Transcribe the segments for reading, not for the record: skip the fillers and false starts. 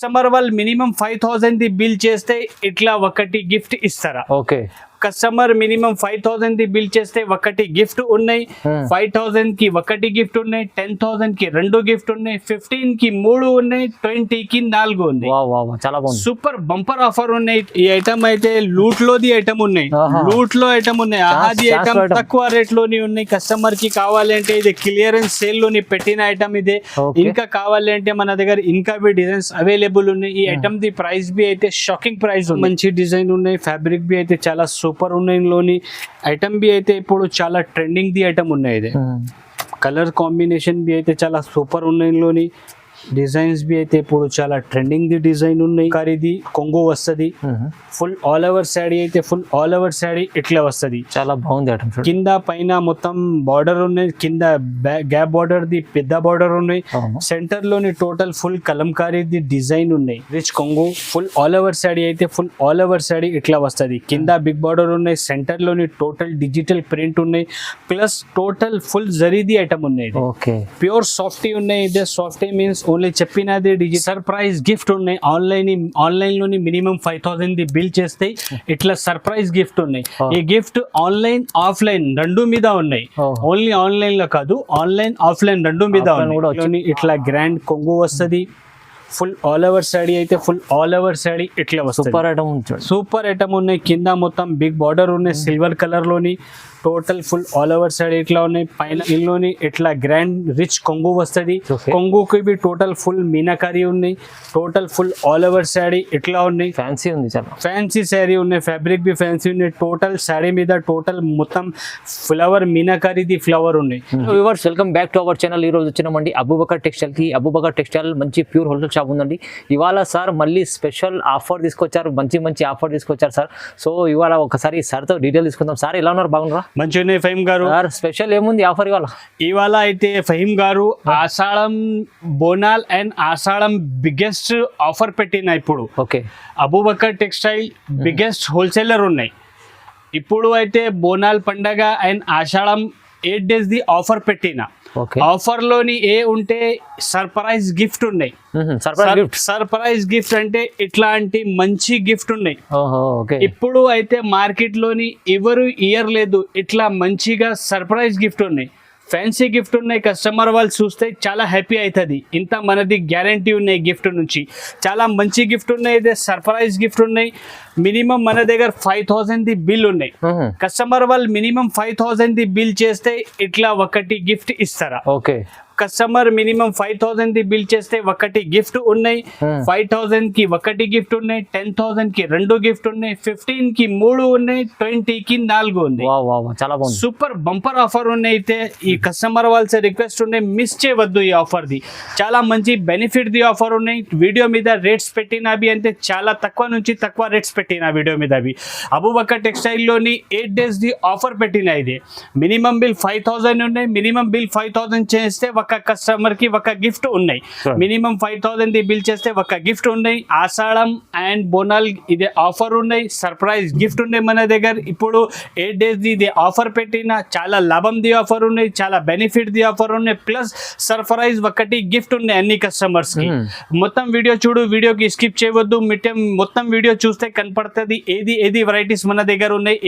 Customer వాళ్ళు minimum 5,000 the bill చేస్తే ఇట్లా ఒకటి గిఫ్ట్ ఇస్తారా? Okay. Customer minimum 5,000 the bill చేస్తే ఒకటి గిఫ్ట్ ఉన్నాయి, 5,000 కి ఒకటి గిఫ్ట్ ఉన్నాయి, 10,000 కి 2 గిఫ్ట్ ఉన్నాయి, 15 కి 3 ఉన్నాయి, 20 కి 4 ఉన్నాయి. చాలా బాగుంది. సూపర్ బంపర్ ఆఫర్ ఉన్నాయి. ఈ ఐటమ్ అయితే లూట్ లోది ఐటమ్ ఉన్నాయి, లూట్ లో ఐటమ్ ఉన్నాయి, ఆహాది ఐటమ్ తక్కువ రేట్ లోని ఉన్నాయి. కస్టమర్ కి కావాలంటే ఇది క్లియరెన్స్ సేల్ లోని పెట్టిన ఐటమ్ ఇదే. ఇంకా కావాలంటే మన దగ్గర ఇంకా బి డిజైన్స్ అవైలబుల్ ఉన్నాయి. ఈ ఐటమ్ ది ప్రైస్ బి అయితే షాకింగ్ ప్రైస్, మంచి డిజైన్ ఉన్నాయి, ఫ్యాబ్రిక్ బి అయితే చాలా సూపర్ ఉన్నాయి. లోని ఐటమ్ బి అయితే ఇప్పుడు చాలా ట్రెండింగ్ ది ఐటమ్ ఉన్నాయి. ఇది కలర్ కాంబినేషన్ బి అయితే చాలా సూపర్ ఉన్నాయి. లోని డిజైన్స్ బి అయితే ఇప్పుడు చాలా ట్రెండింగ్ ది డిజైన్ ఉన్నాయి. ఇది కొంగు వస్తుంది, ఫుల్ ఆల్ ఓవర్ శాడీ అయితే ఫుల్ ఆల్ ఓవర్ శాడీ ఇట్లా వస్తుంది. చాలా బాగుంది ఐటమ్. కింద పైన మొత్తం బార్డర్ ఉన్నాయి, కింద గ్యాప్ బార్డర్ ది పెద్ద బార్డర్ ఉన్నాయి, సెంటర్ లోని total full Kalamkari the design ఉన్నాయి. రిచ్ కొంగు ఫుల్ ఆల్ ఓవర్ శాడీ అయితే ఫుల్ ఆల్ ఓవర్ శాడీ ఇట్లా వస్తుంది. కింద బిగ్ బార్డర్ ఉన్నాయి, సెంటర్ లోని టోటల్ డిజిటల్ ప్రింట్ ఉన్నాయి, ప్లస్ టోటల్ ఫుల్ జరీది ఐటమ్ ఉన్నాయి. ప్యూర్ సాఫ్టీ ఉన్నాయి. ఇదే సాఫ్టీ మీన్స్ ఓన్లీ చెప్పినది డిజిటల్ సర్ప్రైజ్ గిఫ్ట్ ఉన్నాయి. ఆన్లైన్ లోని మినిమం 5,000 ది బిల్ చేస్తే ఇట్లా సర్ప్రైజ్ గిఫ్ట్ ఉన్నాయి. ఈ గిఫ్ట్ ఆన్లైన్ ఆఫ్లైన్ రెండు మీద ఉన్నాయి. ఓన్లీ ఆన్లైన్ లో కాదు, ఆన్లైన్ ఆఫ్లైన్ రెండు మీద ఉన్నాయి. ఇట్లా గ్రాండ్ కొంగు వస్తుంది. ఫుల్ ఆల్ ఓవర్ శాడీ అయితే ఫుల్ ఆల్ ఓవర్ శాడీ ఇట్లా వస్తుంది. సూపర్ ఐటమ్ ఉన్నాయి. కింద మొత్తం బిగ్ బార్డర్ ఉన్నాయి, సిల్వర్ కలర్ లోని total full all over sari ఇట్లా ఉన్నాయి. పైన ఇల్లోని ఇట్లా గ్రాండ్ రిచ్ కొంగు వస్తుంది. కొంగుకి బి టోటల్ ఫుల్ మీనాకారీ ఉన్నాయి. Total full all over sari ఇట్లా ఉన్నాయి. ఫ్యాన్సీ ఉంది, చాలా ఫ్యాన్సీ శారీ ఉన్నాయి. ఫ్యాబ్రిక్ బి ఫ్యాన్సీ ఉన్నాయి. టోటల్ శారీ మీద టోటల్ మొత్తం ఫ్లవర్ మీనాకారీది ఫ్లవర్ ఉన్నాయి. Viewers, welcome back to our channel. ఈ రోజు వచ్చినామండి అబూబకర్ టెక్స్టైల్ కి. అబూబకర్ టెక్స్టైల్ మంచి ప్యూర్ హోల్సేల్ షాప్ ఉందండి. ఇవాళ సార్ మళ్ళీ స్పెషల్ ఆఫర్ తీసుకొచ్చారు, మంచి ఆఫర్ తీసుకొచ్చారు సార్. సో ఇవాళ ఒకసారి సార్తో డీటెయిల్ తీసుకుందాం. సార్ ఎలా ఉన్నారు? బాగున్నారా? మంచిగానే ఫహీం గారు. స్పెషల్ ఏముంది ఆఫర్ ఇవాళ అయితే ఫహీం గారు Ashadham Bonal and Ashadham biggest offer పెట్టిన ఇప్పుడు. ఓకే. అబూబకర్ టెక్స్టైల్ బిగ్గెస్ట్ హోల్సేలర్ ఉన్నాయి. ఇప్పుడు అయితే బోనాల్ పండగ అండ్ ఆషాఢం 8 days ది ఆఫర్ పెట్టిన. ఆఫర్ లోని ఉంటే సర్ప్రైజ్ గిఫ్ట్ ఉన్నాయి. సర్ప్రైజ్ గిఫ్ట్ అంటే ఇట్లాంటి మంచి గిఫ్ట్ ఉన్నాయి. ఇప్పుడు అయితే మార్కెట్ లోని ఎవరు ఇయర్ లేదు ఇట్లా మంచిగా సర్ప్రైజ్ గిఫ్ట్ ఉన్నాయి, ఫ్యాన్సీ గిఫ్ట్ ఉన్నాయి. కస్టమర్ వాళ్ళు చూస్తే చాలా హ్యాపీ అవుతుంది. ఇంత మనది గ్యారంటీ ఉన్నాయి గిఫ్ట్ నుంచి. చాలా మంచి గిఫ్ట్ ఉన్నాయి. ఇదే సర్ప్రైజ్ గిఫ్ట్ ఉన్నాయి. మినిమం మన దగ్గర 5,000 ది బిల్ ఉన్నాయి. కస్టమర్ వాళ్ళు మినిమం 5,000 ది బిల్ చేస్తే ఇట్లా ఒకటి గిఫ్ట్ ఇస్తారా? Okay. Customer minimum 5,000 the bill చేస్తే ఒకటి గిఫ్ట్ ఉన్నాయి, 5,000 కి ఒకటి గిఫ్ట్ ఉన్నాయి, 10,000 కి 2 గిఫ్ట్ ఉన్నాయి, 15 కి 3 ఉన్నాయి, 20 కి 4 ఉన్నాయి. చాలా బాగుంది. సూపర్ బంపర్ ఆఫర్ ఉన్నాయి. అయితే ఈ కస్టమర్ వాళ్ళ రిక్వెస్ట్ ఉన్నాయి, మిస్ చేయవద్దు ఈ ఆఫర్ ది. చాలా మంచి బెనిఫిట్ ది ఆఫర్ ఉన్నాయి. వీడియో మీద రేట్స్ పెట్టినవి అంటే చాలా తక్కువ నుంచి తక్కువ రేట్స్ పెట్టిన వీడియో మీద అవి. అబూబకర్ టెక్స్టైల్ లోని 8 days ది ఆఫర్ పెట్టిన. ఇది మినిమం బిల్ 5,000 ఉన్నాయి. మినిమం బిల్ 5,000 చేస్తే ఒక కస్టమర్ కి ఒక గిఫ్ట్ ఉన్నాయి. మినిమం 5,000 ది బిల్ చేస్తే ఒక గిఫ్ట్ ఉన్నాయి. ఆషాఢం అండ్ బోనాల్ ఇదే ఆఫర్ ఉన్నాయి. సర్ప్రైజ్ గిఫ్ట్ ఉన్నాయి మన దగ్గర. ఇప్పుడు 8 days ది ఆఫర్ పెట్టిన. చాలా లాభం ది ఆఫర్ ఉన్నాయి, చాలా బెనిఫిట్ ది ఆఫర్ ఉన్నాయి, ప్లస్ సర్ప్రైజ్ ఒకటి గిఫ్ట్ ఉన్నాయి అన్ని కస్టమర్స్ కి. మొత్తం వీడియో చూడు, వీడియోకి స్కిప్ చేయవద్దు. మొత్తం వీడియో చూస్తే కనపడుతుంది ఏది వెరైటీస్ మన దగ్గర ఉన్నాయి,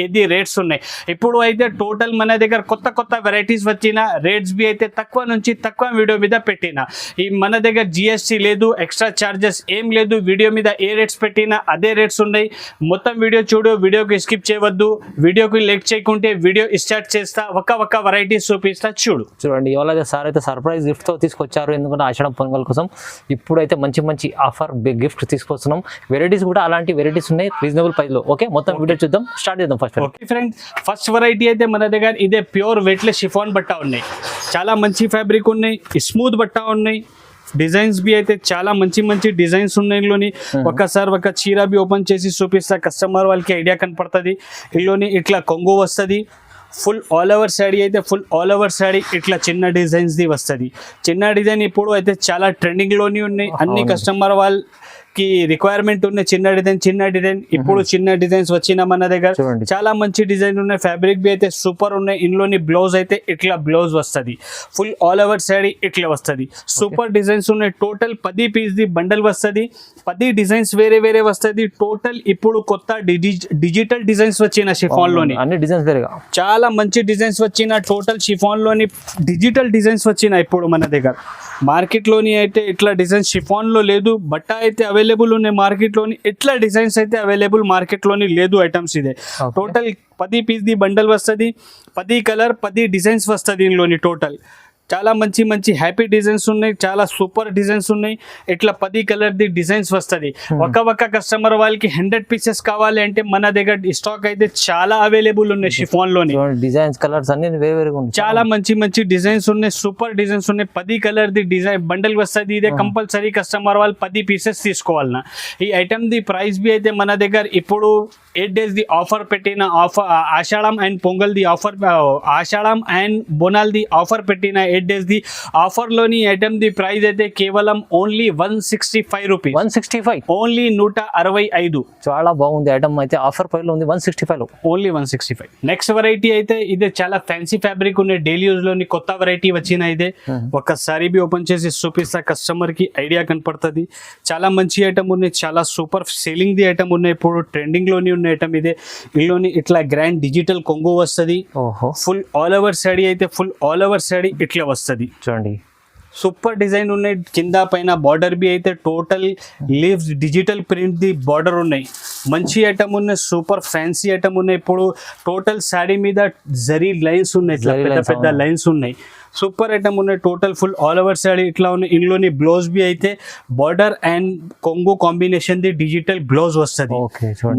ఏది రేట్స్ ఉన్నాయి. ఇప్పుడు అయితే టోటల్ మన దగ్గర కొత్త వెరైటీస్ వచ్చిన రేట్స్ బి అయితే తక్కువ నుంచి తక్కువ వీడియో మీద పెట్టిన. ఈ మన దగ్గర జిఎస్టీ లేదు, ఎక్స్ట్రా చార్జెస్ ఏం లేదు. వీడియో మీద ఏ రేట్స్ పెట్టినా అదే రేట్స్ ఉన్నాయి. మొత్తం వీడియో చూడు, వీడియోకి స్కిప్ చేయవద్దు. వీడియోకి లైక్ చేయకుంటే వీడియో స్టార్ట్ చేస్తా, ఒక వెరైటీస్ చూపిస్తా చూడండి. ఇవాళ సార్ అయితే సర్ప్రైజ్ గిఫ్ట్ తో తీసుకొచ్చారు, ఎందుకంటే ఆషాఢం పొంగల్ కోసం. ఇప్పుడైతే మంచి ఆఫర్ బిగ్ గిఫ్ట్ తీసుకొస్తున్నాం. వెరైటీస్ కూడా అలాంటి వెరైటీస్ ఉన్నాయి రీజనబుల్ ప్రైస్ లో. ఓకే, మొత్తం వీడియో చూద్దాం, స్టార్ట్ చేద్దాం. ఫ్రెండ్స్, ఫస్ట్ వెరైటీ అయితే మన దగ్గర ఇదే ప్యూర్ వెయిట్లెస్ షిఫాన్ బట్ట ఉన్నాయి. చాలా మంచి ఫ్యాబ్రిక్ ఉన్నాయి, స్మూత్ బట్ట ఉన్నాయి. డిజైన్స్ బి అయితే చాలా మంచి డిజైన్స్ ఉన్నాయి. ఇందులోని ఒకసారి ఒక చీర బి ఓపెన్ చేసి చూపిస్తా, కస్టమర్ వాళ్ళకి ఐడియా కనపడుతుంది. ఇందులోని ఇట్లా కొంగు వస్తుంది. ఫుల్ ఆల్ ఓవర్ శాడీ అయితే ఫుల్ ఆల్ ఓవర్ శాడీ ఇట్లా చిన్న డిజైన్స్ ది వస్తుంది. చిన్న డిజైన్ ఇప్పుడు అయితే చాలా ట్రెండింగ్ లోని ఉన్నాయి. అన్ని కస్టమర్ వాళ్ళు కి రిక్వైర్మెంట్ ఉన్న చిన్న డిజైన్ ఇప్పుడు చిన్న డిజైన్స్ వచ్చిన మన దగ్గర చూడండి. చాలా మంచి డిజైన్ ఉన్నాయి. ఫ్యాబ్రిక్ బి అయితే సూపర్ ఉన్నాయి. ఇందులోని బ్లౌజ్ అయితే ఇట్లా బ్లౌజ్ వస్తుంది. ఫుల్ ఆల్ ఓవర్ సారీ ఇట్లా వస్తుంది. సూపర్ డిజైన్స్ ఉన్నాయి. టోటల్ 10 పీస్ ది బండల్ వస్తుంది. 10 డిజైన్స్ వేరే వస్తుంది. టోటల్ ఇప్పుడు కొత్త డిజిటల్ డిజైన్స్ వచ్చిన షిఫాన్ లోని అన్ని డిజైన్స్ వేరేగా చాలా మంచి డిజైన్స్ వచ్చిన టోటల్ షిఫాన్ లోని డిజిటల్ డిజైన్స్ వచ్చిన ఇప్పుడు మన దగ్గర. మార్కెట్ లోని అయితే ఇట్లా డిజైన్స్ షిఫాన్ లో లేదు. బట్ట అయితే అవైలబుల్ ఉన్నాయి మార్కెట్ లోని. ఇట్లా డిజైన్స్ అయితే అవైలబుల్ మార్కెట్ లోని లేదు ఐటమ్స్. ఇదే టోటల్ 10 పీస్ ది బండల్ వస్తుంది. 10 కలర్ 10 డిజైన్స్ వస్తుంది ఇందులోని టోటల్. చాలా మంచి హ్యాపీ డిజైన్స్ ఉన్నాయి. చాలా సూపర్ డిజైన్స్ ఉన్నాయి. ఇట్లా 10 కలర్ ది డిజైన్స్ వస్తుంది. ఒక కస్టమర్ వాళ్ళకి 100 పీసెస్ కావాలి అంటే మన దగ్గర స్టాక్ అయితే చాలా అవైలబుల్ ఉన్నాయి షిఫాన్ లోని. డిజైన్స్ కలర్స్ అన్ని వేరేగా ఉన్నాయి. చాలా మంచి డిజైన్స్ ఉన్నాయి. సూపర్ డిజైన్స్ ఉన్నాయి. 10 కలర్ ది డిజైన్ బండల్ వస్తుంది. ఇదే కంపల్సరీ కస్టమర్ వాళ్ళు 10 పీసెస్ తీసుకోవాలన్నా. ఈ ఐటమ్ ది ప్రైస్ బి అయితే మన దగ్గర ఇప్పుడు 8 days ది ఆఫర్ పెట్టిన ఆఫర్ ఆషాఢం అండ్ పొంగల్ ది ఆఫర్ ఆషాఢం అండ్ బోనాల్ ది ఆఫర్ పెట్టిన 8 days ది ఆఫర్ లోని ఐటమ్ ది ప్రైస్ అయితే కేవలం ఓన్లీ 165 రూపీస్. 165 ఓన్లీ 165. చాలా బాగుంది ఐటమ్ అయితే ఆఫర్ ప్రైస్ లో ఉంది 165 లో ఓన్లీ 165. నెక్స్ట్ వెరైటీ అయితే ఇదే చాలా ఫ్యాన్సీ ఫ్యాబ్రిక్ ఉన్నాయి. డైలీ యూజ్ లోని కొత్త వెరైటీ వచ్చిన ఇదే ఒక్కసారి బి ఓపెన్ చేసి చూపిస్తా కస్టమర్ కి ఐడియా కనపడుతుంది. చాలా మంచి ఐటమ్ ఉన్నాయి. చాలా సూపర్ సేలింగ్ ది ఐటమ్ ఉన్నాయి. ఇప్పుడు ట్రెండింగ్ లోని ఉన్న ఐటమ్ ఇదే. ఇందులోని ఇట్లా గ్రాండ్ డిజిటల్ కొంగు వస్తుంది. ఓహో ఫుల్ ఆల్ ఓవర్ సాడీ అయితే ఫుల్ ఆల్ ఓవర్ సాడీ ఇట్లా వస్తుంది. చూడండి సూపర్ డిజైన్ ఉన్నాయి. కింద పైన బార్డర్ బి అయితే total leaves digital print the border ఉన్నాయి. మంచి ఐటమ్ ఉన్నాయి. సూపర్ ఫ్యాన్సీ ఐటమ్ ఉన్నాయి. ఇప్పుడు టోటల్ సాడీ మీద జరీ లైన్స్ ఉన్నాయి. ఇట్లా పెద్ద లైన్స్ ఉన్నాయి. సూపర్ ఐటమ్ ఉన్నాయి. Total full all over saree ఇట్లా ఉన్నాయి. ఇందులోని బ్లౌజ్ బి అయితే బార్డర్ అండ్ కొంగు కాంబినేషన్ ది డిజిటల్ బ్లౌజ్ వస్తుంది.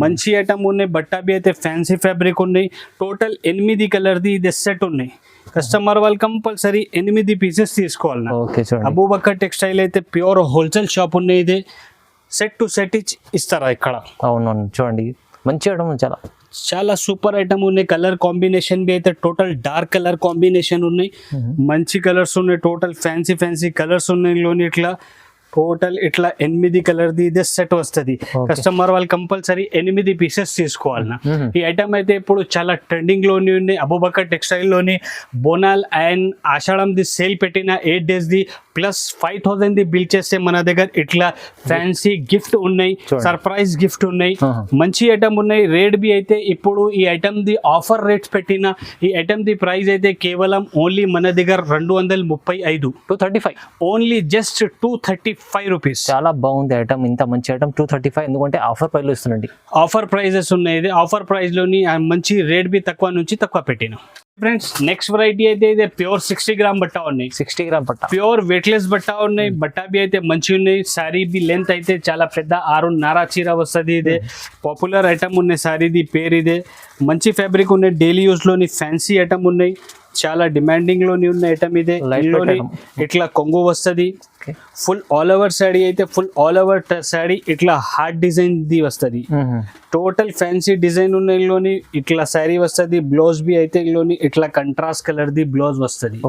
మంచి ఐటమ్ ఉన్నాయి. బట్టా బి అయితే ఫ్యాన్సీ ఫ్యాబ్రిక్ ఉన్నాయి. టోటల్ 8 కలర్ ది ఇది సెట్ ఉన్నాయి. కస్టమర్ వాళ్ళు కంపల్సరీ 8 పీసెస్ తీసుకోవాలి. అబూబకర్ టెక్స్టైల్ అయితే ప్యూర్ హోల్సేల్ షాప్ ఉన్నాయి. ఇదే సెట్ టు సెట్ ఇస్తారా ఇక్కడ. అవునవును చూడండి మంచి ఐటమ్ చాలా సూపర్ ఐటమ్ ఉన్నాయి. కలర్ కాంబినేషన్ బి అయితే టోటల్ డార్క్ కలర్ కాంబినేషన్ ఉన్నాయి. మంచి కలర్స్ ఉన్నాయి. టోటల్ ఫ్యాన్సీ కలర్స్ ఉన్నాయి. లోని ఇట్లా టోటల్ ఇట్లా 8 కలర్ ది ఇదే సెట్ వస్తుంది. కస్టమర్ వాళ్ళు కంపల్సరీ 8 పీసెస్ తీసుకోవాలన్నా. ఈ ఐటమ్ అయితే ఇప్పుడు చాలా ట్రెండింగ్ లోని ఉన్నాయి. అబూబకర్ టెక్స్టైల్ లోని బోనాల్ అండ్ ఆషాఢం ది సేల్ పెట్టిన 8 days ది ప్లస్ 5000 ది బిల్ చేస్తే మన దగ్గర ఇట్లా ఫ్యాన్సీ గిఫ్ట్ ఉన్నాయి. సర్ప్రైజ్ గిఫ్ట్ ఉన్నాయి. మంచి ఐటమ్ ఉన్నాయి. రేట్ బి అయితే ఇప్పుడు ఈ ఐటమ్ ది ఆఫర్ రేట్స్ పెట్టిన ఈ ఐటమ్ ది ప్రైస్ అయితే కేవలం ఓన్లీ మన దగ్గర 235 235 ఓన్లీ జస్ట్ 235 రూపీస్. చాలా బాగుంది ఐటమ్. ఇంత మంచి ఐటమ్ 235 ఎందుకంటే ఆఫర్ ప్రైస్ లో ఇస్తుందండి. ఆఫర్ ప్రైజెస్ ఉన్నాయి. ఇది ఆఫర్ ప్రైస్ లోని మంచి రేట్ బి తక్కువ నుంచి తక్కువ పెట్టిన. ఫ్రెండ్స్ నెక్స్ట్ వెరైటీ అయితే ఇదే ప్యూర్ 60 గ్రామ్ బట్ట ఉన్నాయి. 60 గ్రామ్ బట్ట ప్యూర్ వెయిట్లెస్ బట్ట ఉన్నాయి. బట్ట బి అయితే మంచి ఉన్నాయి. సారీ బి లెంత్ అయితే చాలా పెద్ద 6.5 చీర వస్తుంది. ఇదే పాపులర్ ఐటమ్ ఉన్నాయి. సారీది పేరు ఇదే. మంచి ఫ్యాబ్రిక్ ఉన్నాయి. డైలీ యూస్ లోని ఫ్యాన్సీ ఐటమ్ ఉన్నాయి. చాలా డిమాండింగ్ లోని ఉన్న ఐటమ్ ఇదే. ఇట్లా కొంగు వస్తుంది. ఫుల్ ఆల్ ఓవర్ సాడీ అయితే ఫుల్ ఆల్ ఓవర్ సాడీ ఇట్లా హార్ట్ డిజైన్ ది వస్తుంది. టోటల్ ఫ్యాన్సీ డిజైన్ ఉన్న ఇందులోని ఇట్లా శారీ వస్తుంది. బ్లౌజ్ బి అయితే ఇందులోని ఇట్లా కంట్రాస్ట్ కలర్ ది బ్లౌజ్ వస్తుంది.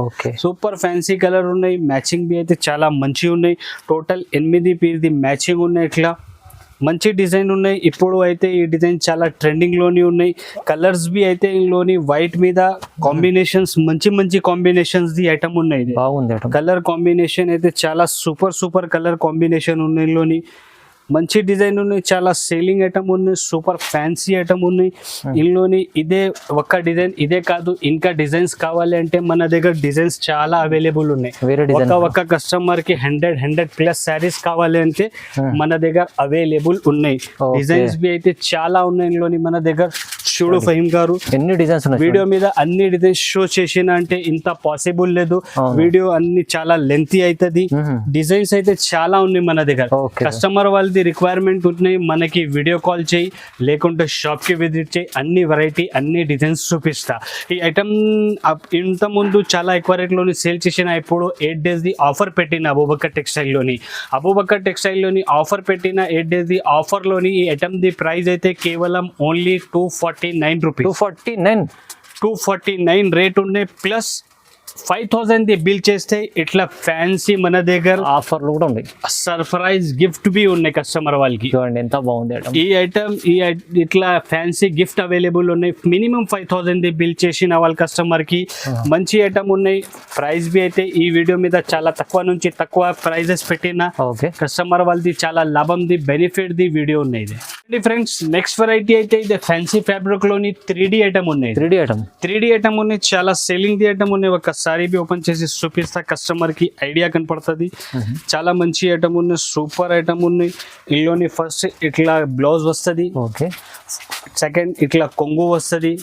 సూపర్ ఫ్యాన్సీ కలర్ ఉన్నాయి. మ్యాచింగ్ బి అయితే చాలా మంచి ఉన్నాయి. టోటల్ 8 పీస్ ది మ్యాచింగ్ ఉన్నాయి. ఇట్లా మంచి డిజైన్ ఉన్నాయి. ఇప్పుడు అయితే ఈ డిజైన్ చాలా ట్రెండింగ్ లోని ఉన్నాయి. కలర్స్ బి అయితే ఇందులోని వైట్ మీద కాంబినేషన్స్ మంచి కాంబినేషన్స్ ది ఐటమ్ ఉన్నాయి. కలర్ కాంబినేషన్ అయితే చాలా సూపర్ కలర్ కాంబినేషన్ ఉన్నాయి. ఇందులోని మంచి డిజైన్ ఉన్నాయి. చాలా సేలింగ్ ఐటమ్ ఉన్నాయి. సూపర్ ఫ్యాన్సీ ఐటమ్ ఉన్నాయి. ఇందులోని ఇదే ఒక్క డిజైన్ ఇదే కాదు ఇంకా డిజైన్స్ కావాలి అంటే మన దగ్గర డిజైన్స్ చాలా అవైలబుల్ ఉన్నాయి. ఒక్క కస్టమర్ కి 100+ శారీస్ కావాలి అంటే మన దగ్గర అవైలబుల్ ఉన్నాయి. డిజైన్స్ బి అయితే చాలా ఉన్నాయి. ఇందులోని మన దగ్గర చూడు ఫహీమ్ గారు ఎన్ని డిజైన్స్ వీడియో మీద అన్ని డిజైన్స్ షో చేసిన అంటే ఇంత పాసిబుల్ లేదు. వీడియో అన్ని చాలా లెంతీ అవుతుంది. డిజైన్స్ అయితే చాలా ఉన్నాయి మన దగ్గర. కస్టమర్ వాళ్ళది రిక్వైర్మెంట్ ఉన్నాయి. మనకి వీడియో కాల్ చేయి లేకుంటే షాప్ కి విజిట్ చేయి. అన్ని వెరైటీ అన్ని డిజైన్స్ చూపిస్తా. ఈ ఐటమ్ ఇంత ముందు చాలా ఎక్కువ రేట్ లోని సేల్ చేసిన ఇప్పుడు 8 days ది ఆఫర్ పెట్టిన అబూబకర్ టెక్స్టైల్ లోని ఆఫర్ పెట్టిన 8 days ది ఆఫర్ లోని ఈ ఐటమ్ ది ప్రైస్ అయితే కేవలం ఓన్లీ 249 రూపీస్. 249 రేట్ ఉన్నాయి. ప్లస్ 5000 ది బిల్ చేస్తే ఇట్లా ఫ్యాన్సీ మన దగ్గర ఆఫర్లు కూడా ఉన్నాయి. సర్ప్రైజ్ గిఫ్ట్ బి ఉన్నాయి కస్టమర్ వాళ్ళకి. చూడండి ఎంత బాగుంది ఐటమ్. ఈ ఐటమ్ ఇట్లా ఫ్యాన్సీ గిఫ్ట్ అవైలబుల్ ఉన్నాయి. మినిమం 5000 ది బిల్ చేసిన వాళ్ళ కస్టమర్ కి మంచి ఐటమ్ ఉన్నాయి. ప్రైస్ బి అయితే ఈ వీడియో మీద చాలా తక్కువ నుంచి తక్కువ ప్రైజెస్ పెట్టిన ఓకే కస్టమర్ వాళ్ళది చాలా లాభం ది బెనిఫిట్ ది వీడియో ఉన్నాయి. ఇది ఫ్రెండ్స్ నెక్స్ట్ వెరైటీ అయితే ఇది ఫ్యాన్సీ ఫ్యాబ్రిక్ లోని 3D ఐటమ్ ఉన్నాయి. 3D ఐటమ్ ఉన్నాయి, చాలా సెల్లింగ్ ది ఐటమ్ ఉన్నాయి. ఒకసారి బి ఓపెన్ చేసి చూపిస్తా కస్టమర్ కి ఐడియా కనపడుతుంది. చాలా మంచి ఐటమ్ ఉన్నాయి, సూపర్ ఐటమ్ ఉన్నాయి. ఇందులోని ఫస్ట్ ఇట్లా బ్లౌజ్ వస్తుంది, ఓకే సెకండ్ ఇట్లా కొంగు వస్తుంది.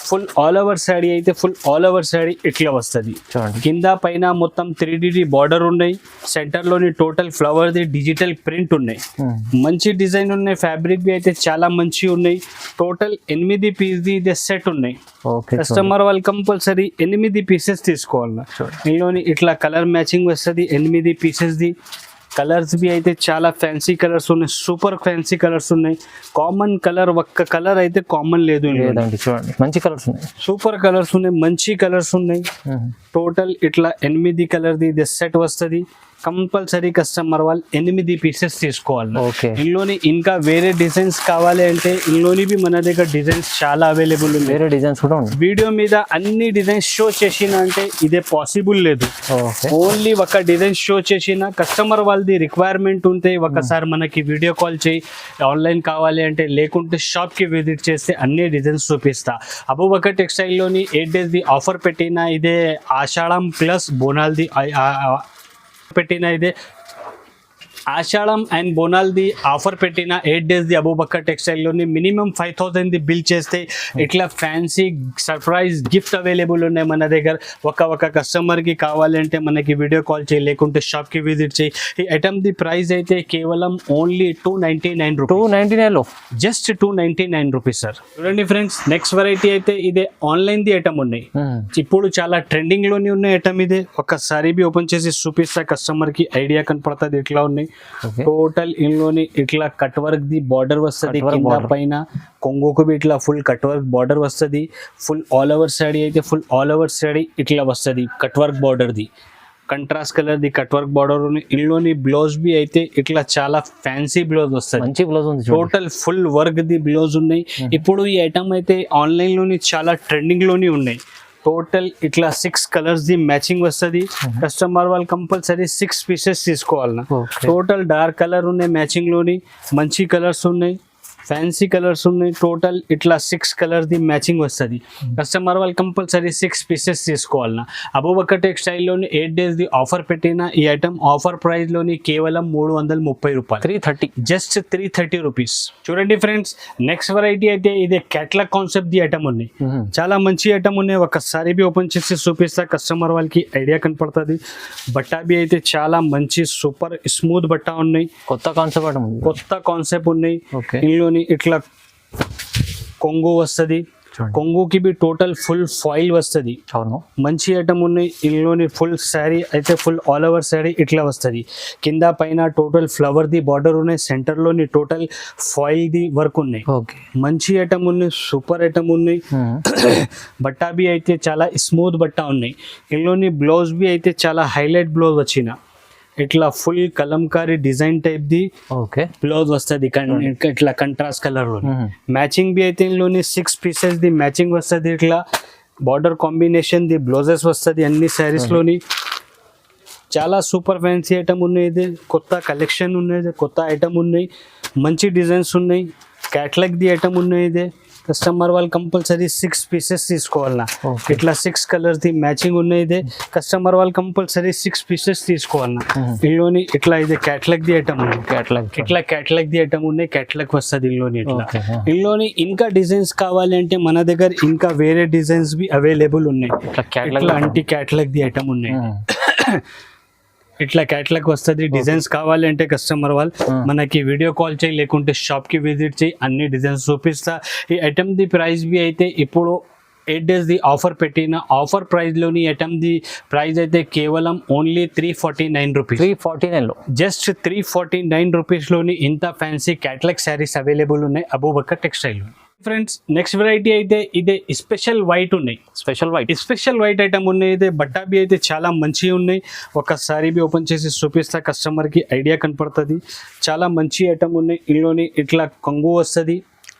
ఫుల్ ఆల్ ఓవర్ శాడీ అయితే ఫుల్ ఆల్ ఓవర్ శాడీ ఇట్లా వస్తుంది. చూడండి కింద పైన మొత్తం 3D బార్డర్ ఉన్నాయి. సెంటర్ లోని total flower the digital print ఉన్నాయి. మంచి డిజైన్ ఉన్నాయి. ఫ్యాబ్రిక్ బి అయితే చాలా మంచి ఉన్నాయి. టోటల్ 8 పీస్ ది ఇదే సెట్ ఉన్నాయి. ఓకే కస్టమర్ వాళ్ళు కంపల్సరీ 8 పీసెస్ తీసుకోవాలి. ఇందులోని ఇట్లా కలర్ మ్యాచింగ్ వస్తుంది. 8 పీసెస్ ది కలర్స్ బి అయితే చాలా ఫ్యాన్సీ కలర్స్ ఉన్నాయి, సూపర్ ఫ్యాన్సీ కలర్స్ ఉన్నాయి. కామన్ కలర్ ఒక్క కలర్ అయితే కామన్ లేదు. లేదండి చూడండి మంచి కలర్స్ ఉన్నాయి, సూపర్ కలర్స్ ఉన్నాయి, మంచి కలర్స్ ఉన్నాయి. టోటల్ ఇట్లా 8 కలర్ ది సెట్ వస్తుంది. కంపల్సరీ కస్టమర్ వాళ్ళు 8 పీసెస్ తీసుకోవాలి. ఓకే ఇందులోని ఇంకా వేరే డిజైన్స్ కావాలి అంటే ఇందులోని బి మన దగ్గర డిజైన్స్ చాలా అవైలబుల్ ఉన్నాయి. వేరే డిజైన్స్ కూడా ఉన్నాయి. వీడియో మీద అన్ని డిజైన్స్ షో చేసిన అంటే ఇదే పాసిబుల్ లేదు. ఓన్లీ ఒక డిజైన్ షో చేసిన కస్టమర్ వాళ్ళది రిక్వైర్మెంట్ ఉంటే ఒకసారి మనకి వీడియో కాల్ చేయి, ఆన్లైన్ కావాలి అంటే, లేకుంటే షాప్కి విజిట్ చేస్తే అన్ని డిజైన్స్ చూపిస్తా. అబూబకర్ టెక్స్టైల్లోని 8 days ది ఆఫర్ పెట్టిన ఇదే ఆషాఢం ప్లస్ బోనాల్ది పెట్టిన ఇదే ఆషాఢం అండ్ బోనాల్ది ఆఫర్ పెట్టిన 8 days ది అబూబకర్ టెక్స్టైల్లోని మినిమం 5000 ది బిల్ చేస్తే ఇట్లా ఫ్యాన్సీ సర్ప్రైజ్ గిఫ్ట్ అవైలబుల్ ఉన్నాయి మన దగ్గర. ఒక కస్టమర్కి కావాలంటే మనకి వీడియో కాల్ చేయి, లేకుంటే షాప్కి విజిట్ చేయి. ఈ ఐటమ్ ది ప్రైస్ అయితే కేవలం ఓన్లీ 299 రూపీస్. 299లో జస్ట్ 299 రూపీస్ సార్. చూడండి ఫ్రెండ్స్ నెక్స్ట్ వెరైటీ అయితే ఇదే ఆన్లైన్ ది ఐటమ్ ఉన్నాయి. ఇప్పుడు చాలా ట్రెండింగ్ లోని ఉన్నాయి ఐటమ్ ఇదే. ఒకసారి బి ఓపెన్ చేసి చూపిస్తా కస్టమర్ కి ఐడియా కనపడుతుంది ఇట్లా ఉన్నాయి. టోటల్ ఇందులోని ఇట్లా కట్ వర్క్ ది బార్డర్ వస్తుంది. కింద పైన కొంగుకు బి ఇట్లా ఫుల్ కట్ వర్క్ బార్డర్ వస్తుంది. ఫుల్ ఆల్ ఓవర్ శాడీ అయితే ఫుల్ ఆల్ ఓవర్ శాడీ ఇట్లా వస్తుంది. Cut work border the contrast colour the cut work border. ఇందులోని బ్లౌజ్ బి అయితే ఇట్లా చాలా ఫ్యాన్సీ బ్లౌజ్ వస్తుంది. మంచి బ్లౌజ్ ఉంది. టోటల్ ఫుల్ వర్క్ ది బ్లౌజ్ ఉన్నాయి. ఇప్పుడు ఈ ఐటమ్ అయితే ఆన్లైన్ లోని చాలా ట్రెండింగ్ లోని ఉన్నాయి. టోటల్ ఇట్లా 6 కలర్స్ ది మ్యాచింగ్ వస్తుంది. కస్టమర్ వాళ్ళు కంపల్సరీ 6 పీసెస్ తీసుకోవాలి. టోటల్ డార్క్ కలర్ ఉన్నాయి, మ్యాచింగ్ లోని మంచి కలర్స్ ఉన్నాయి, ఫ్యాన్సీ కలర్స్ ఉన్నాయి. టోటల్ ఇట్లా 6 కలర్స్ ది మ్యాచింగ్ వస్తుంది. కస్టమర్ వాళ్ళు కంపల్సరీ 6 పీసెస్ తీసుకోవాలి. అబూబకర్ టెక్స్టైల్లోని 8 days ది ఆఫర్ పెట్టిన ఈ ఐటమ్ ఆఫర్ ప్రైస్ లోని కేవలం 330 రూపాయలు. 330 జస్ట్ 330 రూపీస్. చూడండి ఫ్రెండ్స్ నెక్స్ట్ వెరైటీ అయితే ఇదే క్యాట్లాగ్ కాన్సెప్ట్ ది ఐటమ్ ఉన్నాయి. చాలా మంచి ఐటమ్ ఉన్నాయి. ఒకసారి బి ఓపెన్ చేసి చూపిస్తా కస్టమర్ వాళ్ళకి ఐడియా కనపడుతుంది. బట్ట బి అయితే చాలా మంచి సూపర్ స్మూత్ బట్ట ఉన్నాయి. కొత్త కాన్సెప్ట్ ఉన్నాయి. ఓకే ఇందులోని ఇట్లా కొంగు వస్తుంది. కొంగుకి బి టోటల్ ఫుల్ ఫాయిల్ వస్తుంది. అవును మంచి ఐటమ్ ఉన్నాయి. ఇందులోని ఫుల్ శారీ అయితే ఫుల్ ఆల్ ఓవర్ శారీ ఇట్లా వస్తుంది. కింద పైన టోటల్ ఫ్లవర్ ది బార్డర్ ఉన్నాయి. సెంటర్ లోని టోటల్ ఫాయిల్ ది వర్క్ ఉన్నాయి. ఓకే మంచి ఐటమ్ ఉన్నాయి, సూపర్ ఐటమ్ ఉన్నాయి. బట్టా బి అయితే చాలా స్మూత్ బట్ట ఉన్నాయి. ఇందులోని బ్లౌజ్ బి అయితే చాలా హైలైట్ బ్లౌజ్ వచ్చిన ఇట్లా full Kalamkari design type the okay blouse వస్తుంది. ఇట్లా కంట్రాస్ట్ కలర్ లో మ్యాచింగ్ బి అయితే ఇందులోని 6 పీసెస్ ది మ్యాచింగ్ వస్తుంది. ఇట్లా బార్డర్ కాంబినేషన్ ది బ్లౌజెస్ వస్తుంది అన్ని శారీస్ లోని. చాలా సూపర్ ఫ్యాన్సీ ఐటమ్ ఉన్నాయి. ఇది కొత్త కలెక్షన్ ఉన్నాయి, కొత్త ఐటమ్ ఉన్నాయి, మంచి డిజైన్స్ ఉన్నాయి. క్యాట్లాగ్ ది ఐటమ్ ఉన్నాయి. ఇదే కస్టమర్ వాళ్ళు కంపల్సరీ 6 పీసెస్ తీసుకోవాలన్నా. ఇట్లా 6 కలర్స్ ది మ్యాచింగ్ ఉన్నాయి. ఇదే కస్టమర్ వాళ్ళు కంపల్సరీ 6 పీసెస్ తీసుకోవాలన్నా. ఇందులోని ఇట్లా ఇదే క్యాట్లాగ్ ది ఐటమ్ ఉంది. క్యాట్లాగ్ ది ఐటమ్ ఉన్నాయి. క్యాట్లాగ్ వస్తుంది ఇందులోని. ఇందులోని ఇంకా డిజైన్స్ కావాలి అంటే మన దగ్గర ఇంకా వేరే డిజైన్స్ బి అవైలబుల్ ఉన్నాయి. ఇట్లా అంటి క్యాట్లాగ్ ది ఐటమ్ ఉన్నాయి. ఇట్లా క్యాట్లాగ్ వస్తుంది. డిజైన్స్ కావాలి అంటే కస్టమర్ వాళ్ళు మనకి వీడియో కాల్ చేయి, లేకుంటే షాప్కి విజిట్ చేయి, అన్ని డిజైన్స్ చూపిస్తా. ఈ ఐటమ్ ది ప్రైస్ బి అయితే ఇప్పుడు 8 days ది ఆఫర్ పెట్టిన ఆఫర్ ప్రైస్లోని ఐటమ్ ది ప్రైస్ అయితే కేవలం ఓన్లీ 349 రూపీస్. 349లో జస్ట్ 349 రూపీస్లోని ఇంత ఫ్యాన్సీ క్యాట్లాగ్ శారీస్ అవైలబుల్ ఉన్నాయి అబూబకర్ టెక్స్టైల్లో. ఫ్రెండ్స్ నెక్స్ట్ వెరైటీ అయితే ఇదే స్పెషల్ వైట్ ఉన్నాయి. Special white special white item ఉన్నాయి. అయితే బట్టాబి అయితే చాలా మంచిగా ఉన్నాయి. ఒకసారి బి ఓపెన్ చేసి చూపిస్తా కస్టమర్కి ఐడియా కనపడుతుంది. చాలా మంచి ఐటమ్ ఉన్నాయి. ఇందులోని ఇట్లా కొంగు వస్తుంది.